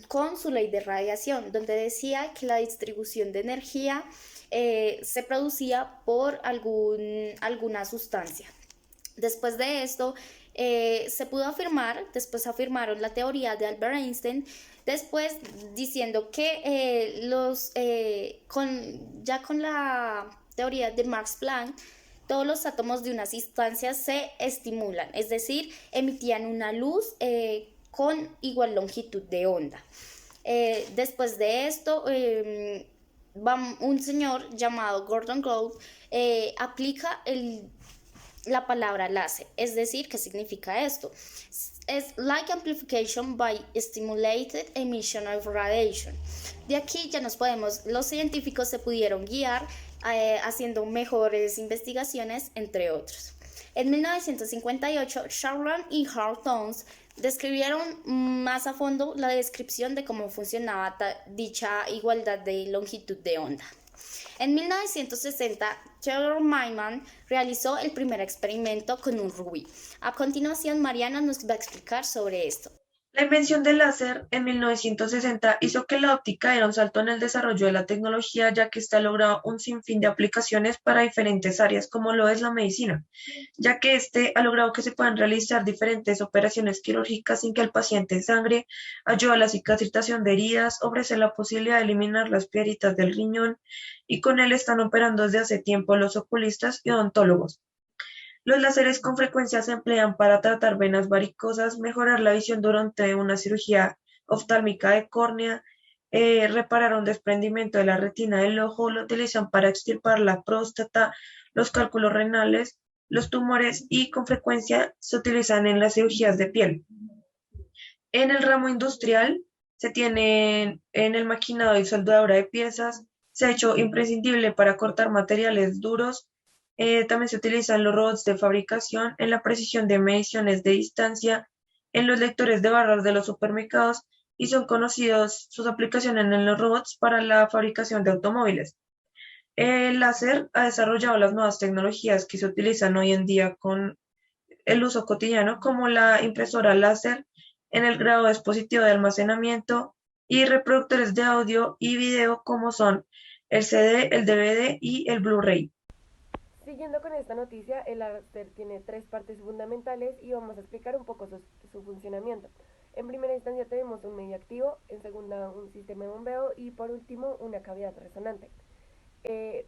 con su ley de radiación, donde decía que la distribución de energía se producía por alguna sustancia. Después de esto, se pudo afirmar, después afirmaron la teoría de Albert Einstein, después diciendo que ya con la teoría de Max Planck, todos los átomos de una sustancia se estimulan, es decir, emitían una luz con igual longitud de onda. Después de esto, un señor llamado Gordon Gould aplica la palabra láser, es decir, ¿qué significa esto? Es light amplification by stimulated emission of radiation. De aquí ya los científicos se pudieron guiar haciendo mejores investigaciones, entre otros. En 1958, Charland y Hart Towns describieron más a fondo la descripción de cómo funcionaba dicha igualdad de longitud de onda. En 1960, Theodore Maiman realizó el primer experimento con un rubí. A continuación, Mariana nos va a explicar sobre esto. La invención del láser en 1960 hizo que la óptica diera un salto en el desarrollo de la tecnología, ya que ésta ha logrado un sinfín de aplicaciones para diferentes áreas, como lo es la medicina, ya que ha logrado que se puedan realizar diferentes operaciones quirúrgicas sin que el paciente sangre, ayuda a la cicatrización de heridas, ofrece la posibilidad de eliminar las piedritas del riñón, y con él están operando desde hace tiempo los oculistas y odontólogos. Los láseres con frecuencia se emplean para tratar venas varicosas, mejorar la visión durante una cirugía oftálmica de córnea, reparar un desprendimiento de la retina del ojo, lo utilizan para extirpar la próstata, los cálculos renales, los tumores y con frecuencia se utilizan en las cirugías de piel. En el ramo industrial se tienen en el maquinado y soldadura de piezas, se ha hecho imprescindible para cortar materiales duros. También se utilizan los robots de fabricación, en la precisión de mediciones de distancia, en los lectores de barras de los supermercados y son conocidos sus aplicaciones en los robots para la fabricación de automóviles. El láser ha desarrollado las nuevas tecnologías que se utilizan hoy en día con el uso cotidiano, como la impresora láser en el grado de dispositivo de almacenamiento y reproductores de audio y video como son el CD, el DVD y el Blu-ray. Siguiendo con esta noticia, el láser tiene tres partes fundamentales y vamos a explicar un poco su funcionamiento. En primera instancia tenemos un medio activo, en segunda un sistema de bombeo y por último una cavidad resonante.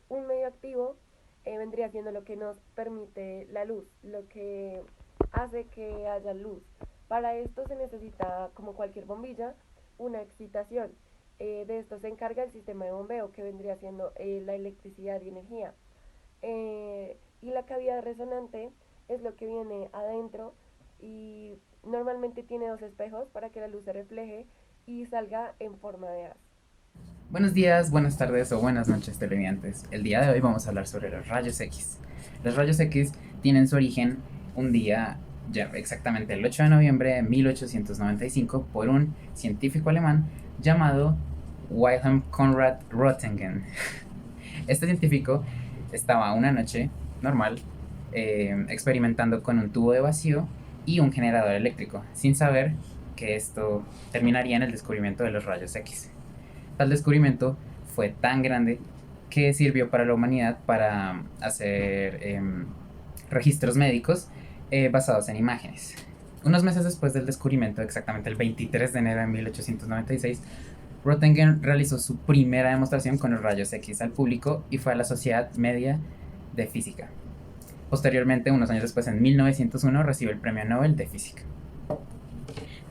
Un medio activo vendría siendo lo que nos permite la luz, lo que hace que haya luz. Para esto se necesita, como cualquier bombilla, una excitación. De esto se encarga el sistema de bombeo, que vendría siendo la electricidad y energía. Y la cavidad resonante es lo que viene adentro y normalmente tiene dos espejos para que la luz se refleje y salga en forma de haz. Buenos días, buenas tardes o buenas noches, televidentes. El día de hoy vamos a hablar sobre los rayos X. Los rayos X tienen su origen un día, ya exactamente el 8 de noviembre de 1895, por un científico alemán llamado Wilhelm Conrad Röntgen. Este científico estaba una noche normal experimentando con un tubo de vacío y un generador eléctrico, sin saber que esto terminaría en el descubrimiento de los rayos X. Tal descubrimiento fue tan grande que sirvió para la humanidad para hacer registros médicos basados en imágenes. Unos meses después del descubrimiento, exactamente el 23 de enero de 1896, Röntgen realizó su primera demostración con los rayos X al público y fue a la Sociedad Media de Física. Posteriormente, unos años después, en 1901, recibió el Premio Nobel de Física.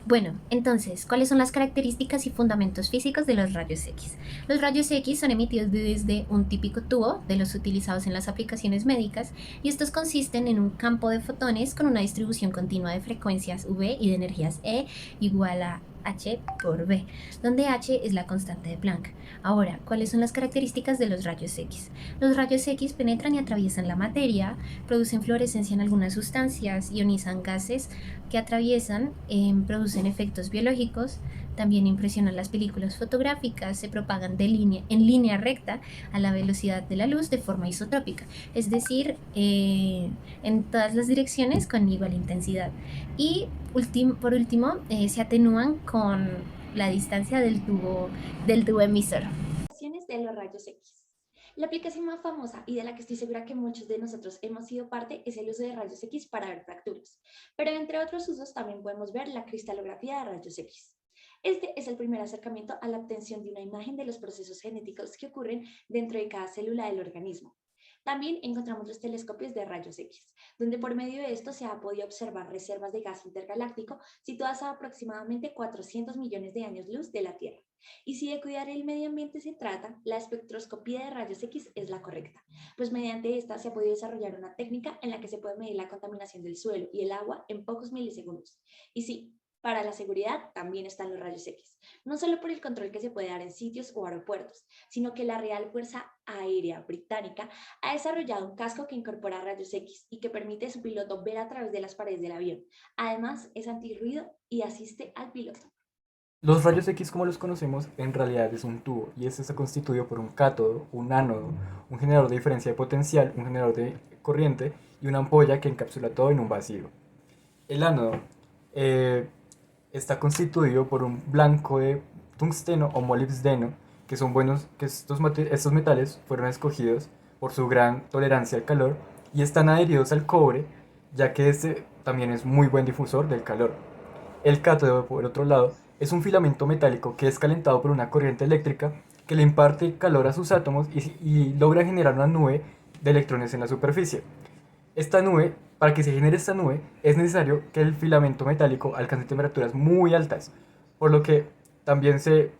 Bueno, entonces, ¿cuáles son las características y fundamentos físicos de los rayos X? Los rayos X son emitidos desde un típico tubo, de los utilizados en las aplicaciones médicas, y estos consisten en un campo de fotones con una distribución continua de frecuencias V y de energías E igual a H por B, donde H es la constante de Planck. Ahora, ¿cuáles son las características de los rayos X? Los rayos X penetran y atraviesan la materia, producen fluorescencia en algunas sustancias, ionizan gases que atraviesan, producen efectos biológicos, también impresionan las películas fotográficas, se propagan en línea recta a la velocidad de la luz de forma isotrópica, es decir, en todas las direcciones con igual intensidad. Y por último, se atenúan con la distancia del tubo emisor. De los rayos X. La aplicación más famosa y de la que estoy segura que muchos de nosotros hemos sido parte es el uso de rayos X para ver fracturas, pero entre otros usos también podemos ver la cristalografía de rayos X. Este es el primer acercamiento a la obtención de una imagen de los procesos genéticos que ocurren dentro de cada célula del organismo. También encontramos los telescopios de rayos X, donde por medio de esto se ha podido observar reservas de gas intergaláctico situadas a aproximadamente 400 millones de años luz de la Tierra. Y si de cuidar el medio ambiente se trata, la espectroscopía de rayos X es la correcta, pues mediante esta se ha podido desarrollar una técnica en la que se puede medir la contaminación del suelo y el agua en pocos milisegundos. Y sí, para la seguridad también están los rayos X, no solo por el control que se puede dar en sitios o aeropuertos, sino que la Real Fuerza Aérea Británica ha desarrollado un casco que incorpora rayos X y que permite a su piloto ver a través de las paredes del avión. Además, es antirruido y asiste al piloto. Los rayos X, como los conocemos, en realidad es un tubo, y este está constituido por un cátodo, un ánodo, un generador de diferencia de potencial, un generador de corriente y una ampolla que encapsula todo en un vacío. El ánodo está constituido por un blanco de tungsteno o molibdeno, que son buenos, que estos metales fueron escogidos por su gran tolerancia al calor y están adheridos al cobre, ya que este también es muy buen difusor del calor. El cátodo, por otro lado, es un filamento metálico que es calentado por una corriente eléctrica que le imparte calor a sus átomos y logra generar una nube de electrones en la superficie. Esta nube, para que se genere esta nube, es necesario que el filamento metálico alcance temperaturas muy altas, por lo que también se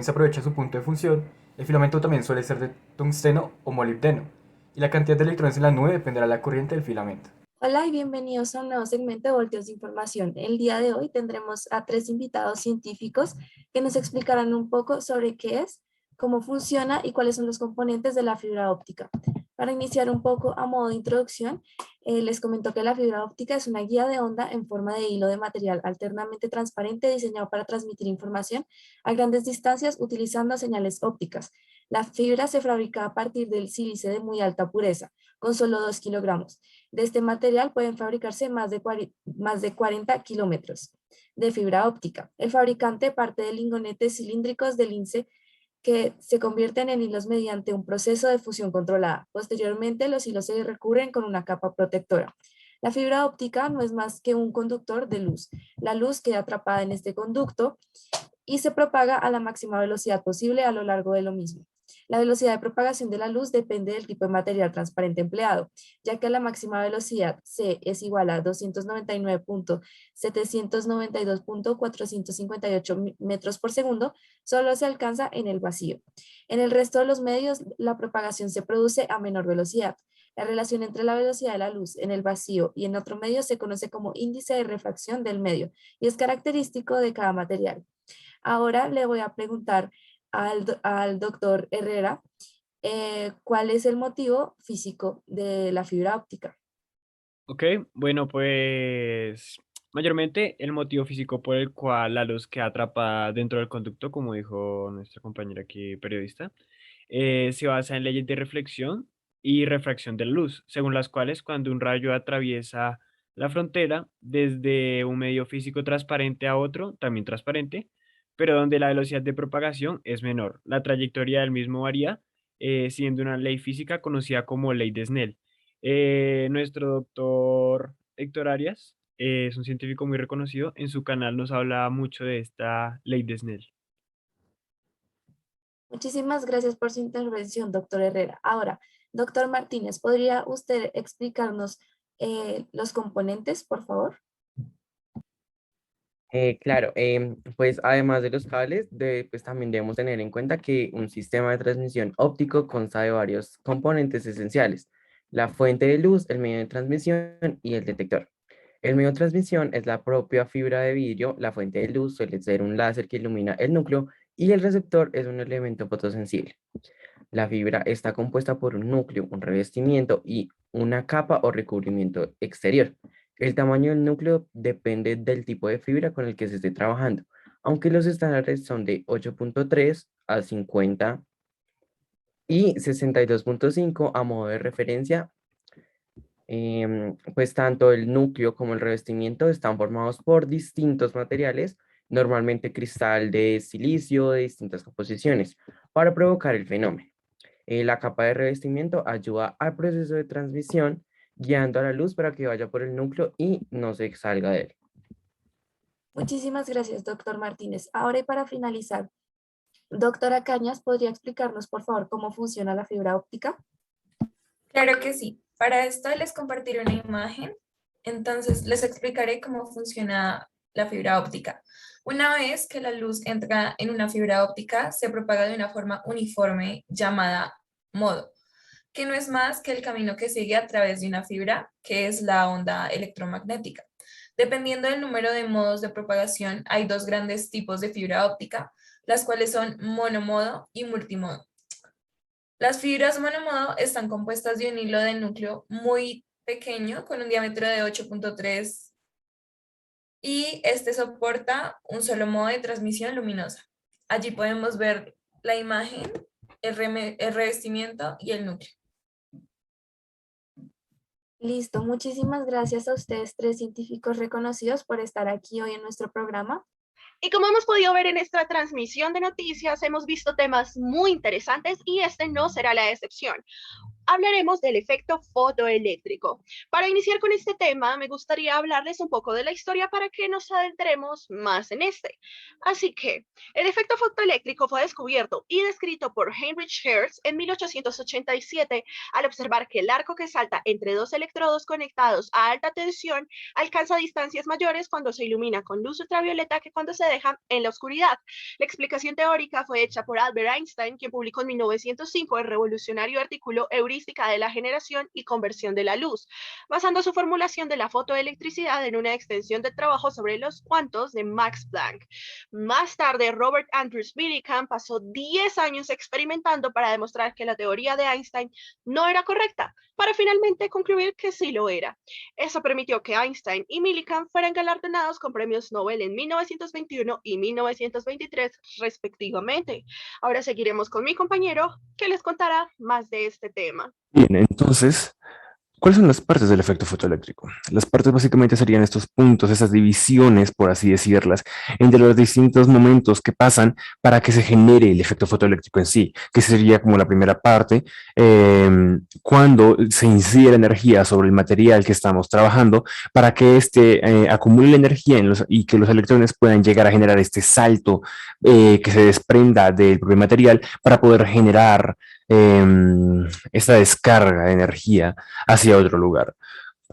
aprovecha su punto de función. El filamento también suele ser de tungsteno o molibdeno, y la cantidad de electrones en la nube dependerá de la corriente del filamento. Hola y bienvenidos a un nuevo segmento de Voltios de Información. El día de hoy tendremos a 3 invitados científicos que nos explicarán un poco sobre qué es, cómo funciona y cuáles son los componentes de la fibra óptica. Para iniciar un poco a modo de introducción, les comento que la fibra óptica es una guía de onda en forma de hilo de material alternamente transparente diseñado para transmitir información a grandes distancias utilizando señales ópticas. La fibra se fabrica a partir del sílice de muy alta pureza, con solo 2 kilogramos. De este material pueden fabricarse más de 40 kilómetros de fibra óptica. El fabricante parte de lingonetes cilíndricos de lince que se convierten en hilos mediante un proceso de fusión controlada. Posteriormente, los hilos se recubren con una capa protectora. La fibra óptica no es más que un conductor de luz. La luz queda atrapada en este conducto y se propaga a la máxima velocidad posible a lo largo de lo mismo. La velocidad de propagación de la luz depende del tipo de material transparente empleado, ya que la máxima velocidad C es igual a 299.792.458 metros por segundo, solo se alcanza en el vacío. En el resto de los medios, la propagación se produce a menor velocidad. La relación entre la velocidad de la luz en el vacío y en otro medio se conoce como índice de refracción del medio y es característico de cada material. Ahora le voy a preguntar al doctor Herrera cuál es el motivo físico de la fibra óptica. Ok, bueno, pues mayormente el motivo físico por el cual la luz queda atrapada dentro del conducto, como dijo nuestra compañera aquí periodista, se basa en leyes de reflexión y refracción de la luz, según las cuales cuando un rayo atraviesa la frontera desde un medio físico transparente a otro, también transparente, pero donde la velocidad de propagación es menor. La trayectoria del mismo varía, siendo una ley física conocida como ley de Snell. Nuestro doctor Héctor Arias es un científico muy reconocido. En su canal nos habla mucho de esta ley de Snell. Muchísimas gracias por su intervención, doctor Herrera. Ahora, doctor Martínez, ¿podría usted explicarnos los componentes, por favor? Claro, pues además de los cables, pues también debemos tener en cuenta que un sistema de transmisión óptico consta de varios componentes esenciales: la fuente de luz, el medio de transmisión y el detector. El medio de transmisión es la propia fibra de vidrio, la fuente de luz suele ser un láser que ilumina el núcleo y el receptor es un elemento fotosensible. La fibra está compuesta por un núcleo, un revestimiento y una capa o recubrimiento exterior. El tamaño del núcleo depende del tipo de fibra con el que se esté trabajando, aunque los estándares son de 8.3 a 50 y 62.5 a modo de referencia. Pues tanto el núcleo como el revestimiento están formados por distintos materiales, normalmente cristal de silicio de distintas composiciones, para provocar el fenómeno. La capa de revestimiento ayuda al proceso de transmisión, guiando a la luz para que vaya por el núcleo y no se salga de él. Muchísimas gracias, doctor Martínez. Ahora y para finalizar, doctora Cañas, ¿podría explicarnos, por favor, cómo funciona la fibra óptica? Claro que sí. Para esto les compartiré una imagen. Entonces les explicaré cómo funciona la fibra óptica. Una vez que la luz entra en una fibra óptica, se propaga de una forma uniforme llamada modo, que no es más que el camino que sigue a través de una fibra, que es la onda electromagnética. Dependiendo del número de modos de propagación, hay dos grandes tipos de fibra óptica, las cuales son monomodo y multimodo. Las fibras monomodo están compuestas de un hilo de núcleo muy pequeño con un diámetro de 8.3 y este soporta un solo modo de transmisión luminosa. Allí podemos ver la imagen, el revestimiento y el núcleo. Listo, muchísimas gracias a ustedes, tres científicos reconocidos, por estar aquí hoy en nuestro programa. Y como hemos podido ver en esta transmisión de noticias, hemos visto temas muy interesantes y este no será la excepción. Hablaremos del efecto fotoeléctrico. Para iniciar con este tema, me gustaría hablarles un poco de la historia para que nos adentremos más en este. Así que, el efecto fotoeléctrico fue descubierto y descrito por Heinrich Hertz en 1887 al observar que el arco que salta entre dos electrodos conectados a alta tensión alcanza distancias mayores cuando se ilumina con luz ultravioleta que cuando se deja en la oscuridad. La explicación teórica fue hecha por Albert Einstein, quien publicó en 1905 el revolucionario artículo Heurística de la generación y conversión de la luz, basando su formulación de la fotoelectricidad en una extensión de trabajo sobre los cuantos de Max Planck. Más tarde, Robert Andrews Millikan pasó 10 años experimentando para demostrar que la teoría de Einstein no era correcta, para finalmente concluir que sí lo era. Eso permitió que Einstein y Millikan fueran galardonados con premios Nobel en 1921 y 1923, respectivamente. Ahora seguiremos con mi compañero, que les contará más de este tema. Bien, entonces, ¿cuáles son las partes del efecto fotoeléctrico? Las partes básicamente serían estos puntos, esas divisiones, por así decirlas, entre los distintos momentos que pasan para que se genere el efecto fotoeléctrico en sí, que sería como la primera parte, cuando se incide la energía sobre el material que estamos trabajando para que éste acumule la energía y que los electrones puedan llegar a generar este salto que se desprenda del propio material para poder generar esta descarga de energía hacia otro lugar.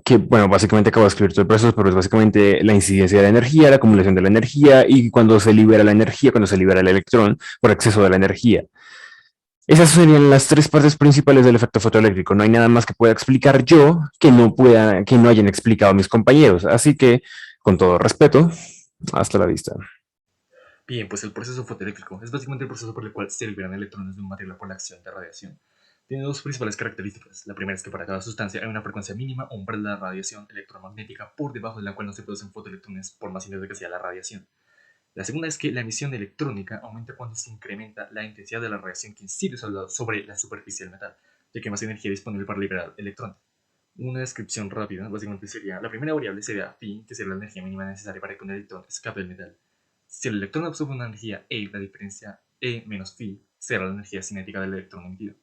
Que, bueno, básicamente acabo de escribir todo el proceso, pero es básicamente la incidencia de la energía, la acumulación de la energía y cuando se libera la energía, cuando se libera el electrón por exceso de la energía. Esas serían las tres partes principales del efecto fotoeléctrico. No hay nada más que pueda explicar yo que no hayan explicado mis compañeros. Así que, con todo respeto, hasta la vista. Bien, pues el proceso fotoeléctrico es básicamente el proceso por el cual se liberan electrones de un material por la acción de radiación. Tiene dos principales características. La primera es que para cada sustancia hay una frecuencia mínima o umbral de la radiación electromagnética por debajo de la cual no se producen fotoelectrones por más intensa que sea la radiación. La segunda es que la emisión electrónica aumenta cuando se incrementa la intensidad de la radiación que incide sobre la superficie del metal, ya que hay más energía disponible para liberar electrones. Una descripción rápida básicamente sería, la primera variable sería phi, que sería la energía mínima necesaria para que un electrón escape del metal. Si el electrón absorbe una energía E, la diferencia E menos phi será la energía cinética del electrón emitido.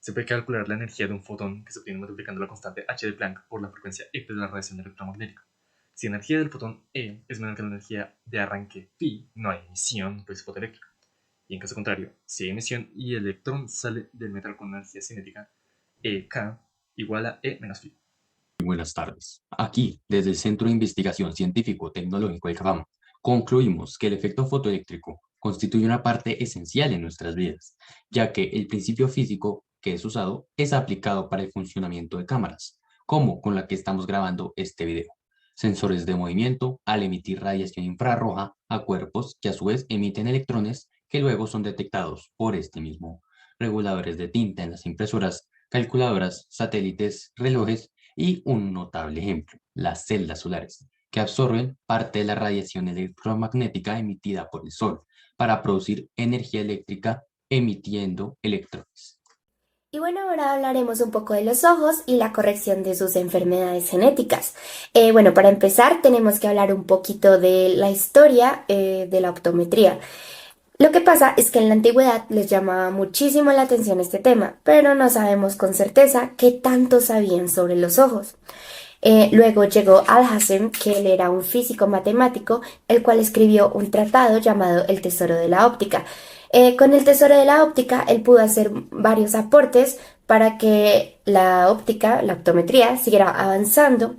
Se puede calcular la energía de un fotón que se obtiene multiplicando la constante h de Planck por la frecuencia e de la radiación electromagnética. Si la energía del fotón E es menor que la energía de arranque phi, no hay emisión, pues fotoeléctrica. Y en caso contrario, si hay emisión y el electrón sale del metal con energía cinética, EK igual a E menos phi. Buenas tardes. Aquí, desde el Centro de Investigación Científico-Tecnológico del CAFAM, concluimos que el efecto fotoeléctrico constituye una parte esencial en nuestras vidas, ya que el principio físico que es usado es aplicado para el funcionamiento de cámaras, como con la que estamos grabando este video. sensores de movimiento al emitir radiación infrarroja a cuerpos que a su vez emiten electrones que luego son detectados por este mismo, reguladores de tinta en las impresoras, calculadoras, satélites, relojes y un notable ejemplo, las celdas solares, que absorben parte de la radiación electromagnética emitida por el Sol para producir energía eléctrica emitiendo electrones. Y bueno, ahora hablaremos un poco de los ojos y la corrección de sus enfermedades genéticas. Bueno, para empezar tenemos que hablar un poquito de la historia de la optometría. Lo que pasa es que en la antigüedad les llamaba muchísimo la atención este tema, pero no sabemos con certeza qué tanto sabían sobre los ojos. Luego llegó Alhazen, que él era un físico matemático, el cual escribió un tratado llamado El Tesoro de la Óptica. Con el Tesoro de la Óptica, él pudo hacer varios aportes para que la óptica, la optometría, siguiera avanzando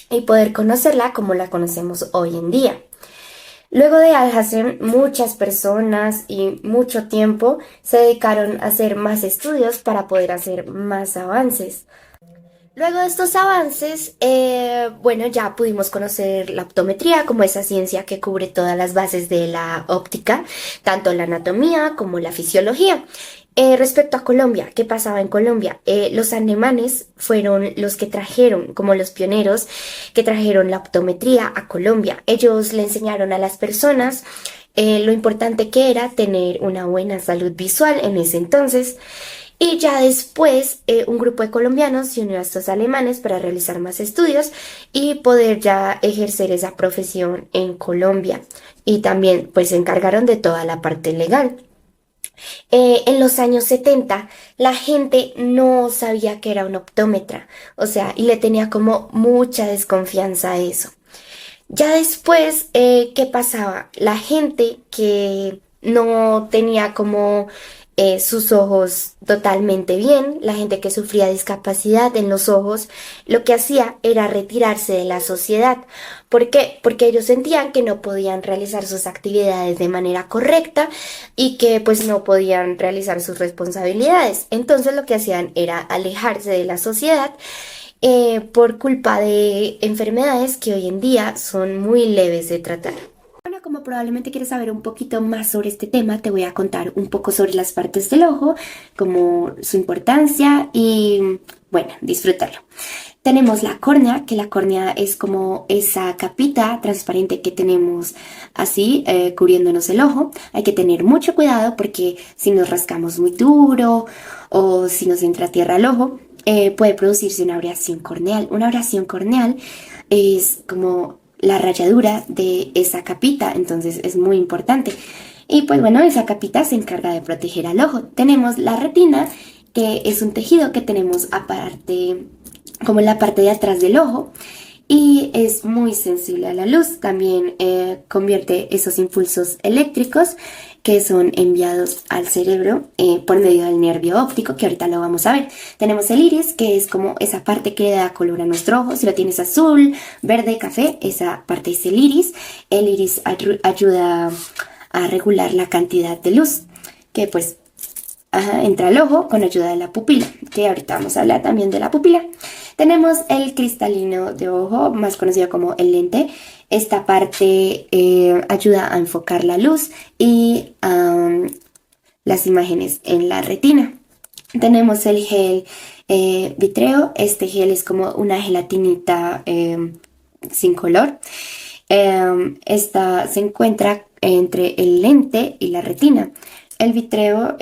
y poder conocerla como la conocemos hoy en día. Luego de Alhazen, muchas personas y mucho tiempo se dedicaron a hacer más estudios para poder hacer más avances. Luego de estos avances, bueno, ya pudimos conocer la optometría como esa ciencia que cubre todas las bases de la óptica, tanto la anatomía como la fisiología. Respecto a Colombia, ¿qué pasaba en Colombia? Los alemanes fueron los que trajeron, como los pioneros, que trajeron la optometría a Colombia. Ellos le enseñaron a las personas lo importante que era tener una buena salud visual en ese entonces. Y ya después un grupo de colombianos se unió a estos alemanes para realizar más estudios y poder ya ejercer esa profesión en Colombia. Y también pues se encargaron de toda la parte legal. En los años 70 la gente no sabía que era un optómetra, o sea, y le tenía como mucha desconfianza a eso. Ya después, ¿qué pasaba? La gente que no tenía como sus ojos totalmente bien, la gente que sufría discapacidad en los ojos, lo que hacía era retirarse de la sociedad. ¿Por qué? Porque ellos sentían que no podían realizar sus actividades de manera correcta y que pues no podían realizar sus responsabilidades. Entonces lo que hacían era alejarse de la sociedad por culpa de enfermedades que hoy en día son muy leves de tratar. Bueno, como probablemente quieres saber un poquito más sobre este tema, te voy a contar un poco sobre las partes del ojo, como su importancia y, bueno, disfrutarlo. Tenemos la córnea, que la córnea es como esa capita transparente que tenemos así, cubriéndonos el ojo. Hay que tener mucho cuidado porque si nos rascamos muy duro o si nos entra tierra al ojo, puede producirse una abrasión corneal. Una abrasión corneal es como la rayadura de esa capita, entonces es muy importante. Y pues bueno, esa capita se encarga de proteger al ojo. Tenemos la retina, que es un tejido que tenemos aparte, como en la parte de atrás del ojo, y es muy sensible a la luz. También convierte esos impulsos eléctricos que son enviados al cerebro por medio del nervio óptico, que ahorita lo vamos a ver. Tenemos el iris, que es como esa parte que le da color a nuestro ojo. Si lo tienes azul, verde, café, esa parte es el iris. El iris ayuda a regular la cantidad de luz que pues entra al ojo con ayuda de la pupila, que ahorita vamos a hablar también de la pupila. Tenemos el cristalino de ojo, más conocido como el lente. Esta parte ayuda a enfocar la luz y las imágenes en la retina. Tenemos el gel vitreo. Este gel es como una gelatinita sin color. Esta se encuentra entre el lente y la retina. El vitreo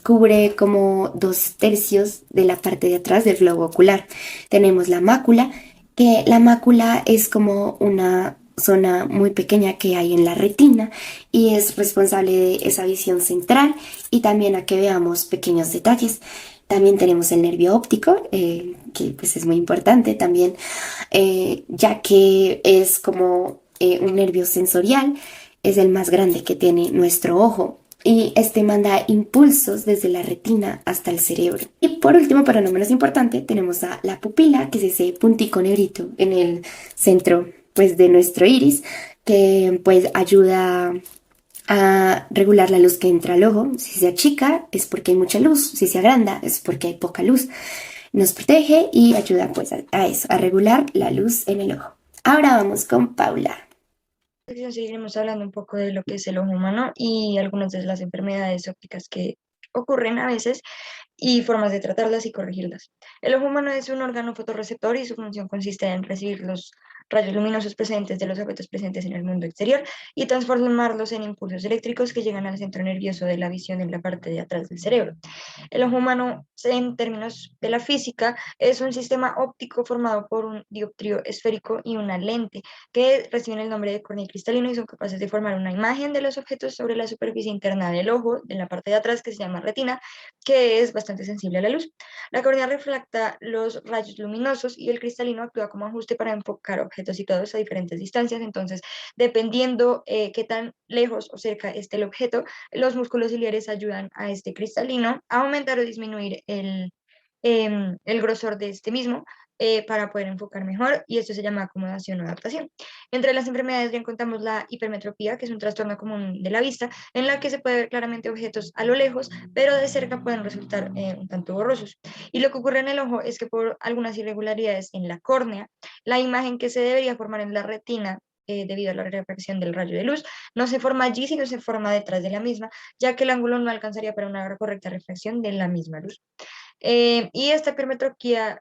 cubre como 2/3 de la parte de atrás del globo ocular. Tenemos la mácula, que la mácula es como una zona muy pequeña que hay en la retina y es responsable de esa visión central y también a que veamos pequeños detalles. También tenemos el nervio óptico, que pues es muy importante también, ya que es como un nervio sensorial, es el más grande que tiene nuestro ojo. Y este manda impulsos desde la retina hasta el cerebro. Y por último, pero no menos importante, tenemos a la pupila, que es ese puntico negrito en el centro pues, de nuestro iris, que pues ayuda a regular la luz que entra al ojo. Si se achica es porque hay mucha luz, si se agranda es porque hay poca luz. Nos protege y ayuda pues a eso, a regular la luz en el ojo. Ahora vamos con Paula. Sección seguiremos hablando un poco de lo que es el ojo humano y algunas de las enfermedades ópticas que ocurren a veces y formas de tratarlas y corregirlas. El ojo humano es un órgano fotorreceptor y su función consiste en recibir los rayos luminosos presentes de los objetos presentes en el mundo exterior y transformarlos en impulsos eléctricos que llegan al centro nervioso de la visión en la parte de atrás del cerebro. El ojo humano, en términos de la física, es un sistema óptico formado por un dioptrio esférico y una lente que reciben el nombre de córnea y cristalino y son capaces de formar una imagen de los objetos sobre la superficie interna del ojo, en la parte de atrás, que se llama retina, que es bastante sensible a la luz. La córnea refracta los rayos luminosos y el cristalino actúa como ajuste para enfocar objetos situados a diferentes distancias. Entonces, dependiendo qué tan lejos o cerca esté el objeto, los músculos ciliares ayudan a este cristalino a aumentar o disminuir el grosor de este mismo para poder enfocar mejor, y esto se llama acomodación o adaptación. Entre las enfermedades bien contamos la hipermetropía, que es un trastorno común de la vista, en la que se puede ver claramente objetos a lo lejos, pero de cerca pueden resultar un tanto borrosos. Y lo que ocurre en el ojo es que por algunas irregularidades en la córnea, la imagen que se debería formar en la retina debido a la refracción del rayo de luz, no se forma allí, sino se forma detrás de la misma, ya que el ángulo no alcanzaría para una correcta refracción de la misma luz. Y esta hipermetropía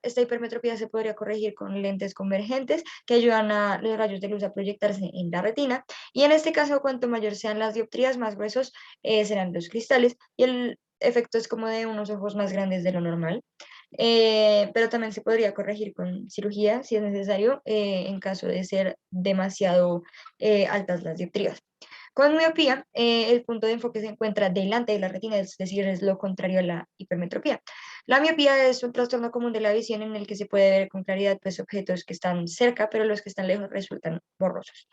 se podría corregir con lentes convergentes que ayudan a los rayos de luz a proyectarse en la retina. Y en este caso, cuanto mayor sean las dioptrías, más gruesos serán los cristales. Y el efecto es como de unos ojos más grandes de lo normal. Pero también se podría corregir con cirugía si es necesario en caso de ser demasiado altas las dioptrías. Con miopía, el punto de enfoque se encuentra delante de la retina, es decir, es lo contrario a la hipermetropía. La miopía es un trastorno común de la visión en el que se puede ver con claridad pues, objetos que están cerca, pero los que están lejos resultan borrosos.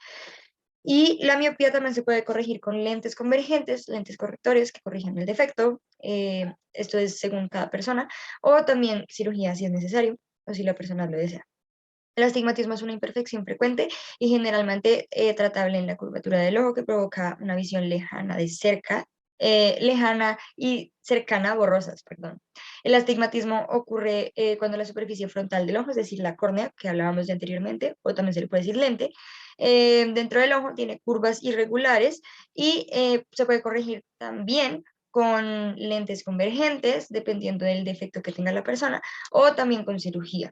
Y la miopía también se puede corregir con lentes convergentes, lentes correctores que corrigen el defecto, esto es según cada persona, o también cirugía si es necesario o si la persona lo desea. El astigmatismo es una imperfección frecuente y generalmente tratable en la curvatura del ojo que provoca una visión lejana de cerca, lejana y cercana, borrosas, perdón. El astigmatismo ocurre cuando la superficie frontal del ojo, es decir, la córnea, que hablábamos de anteriormente, o también se le puede decir lente, dentro del ojo tiene curvas irregulares y se puede corregir también con lentes convergentes, dependiendo del defecto que tenga la persona, o también con cirugía.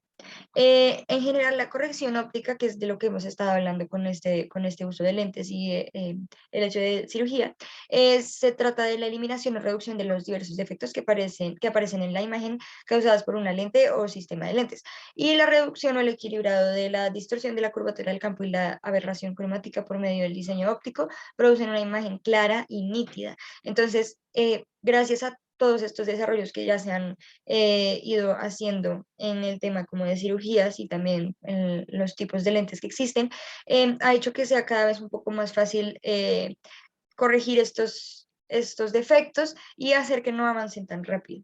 En general, la corrección óptica, que es de lo que hemos estado hablando con este uso de lentes y el hecho de cirugía, se trata de la eliminación o reducción de los diversos defectos que aparecen en la imagen causadas por una lente o sistema de lentes, y la reducción o el equilibrado de la distorsión de la curvatura del campo y la aberración cromática por medio del diseño óptico producen una imagen clara y nítida. Entonces, gracias a todos estos desarrollos que ya se han ido haciendo en el tema como de cirugías y también en los tipos de lentes que existen, ha hecho que sea cada vez un poco más fácil corregir estos defectos y hacer que no avancen tan rápido.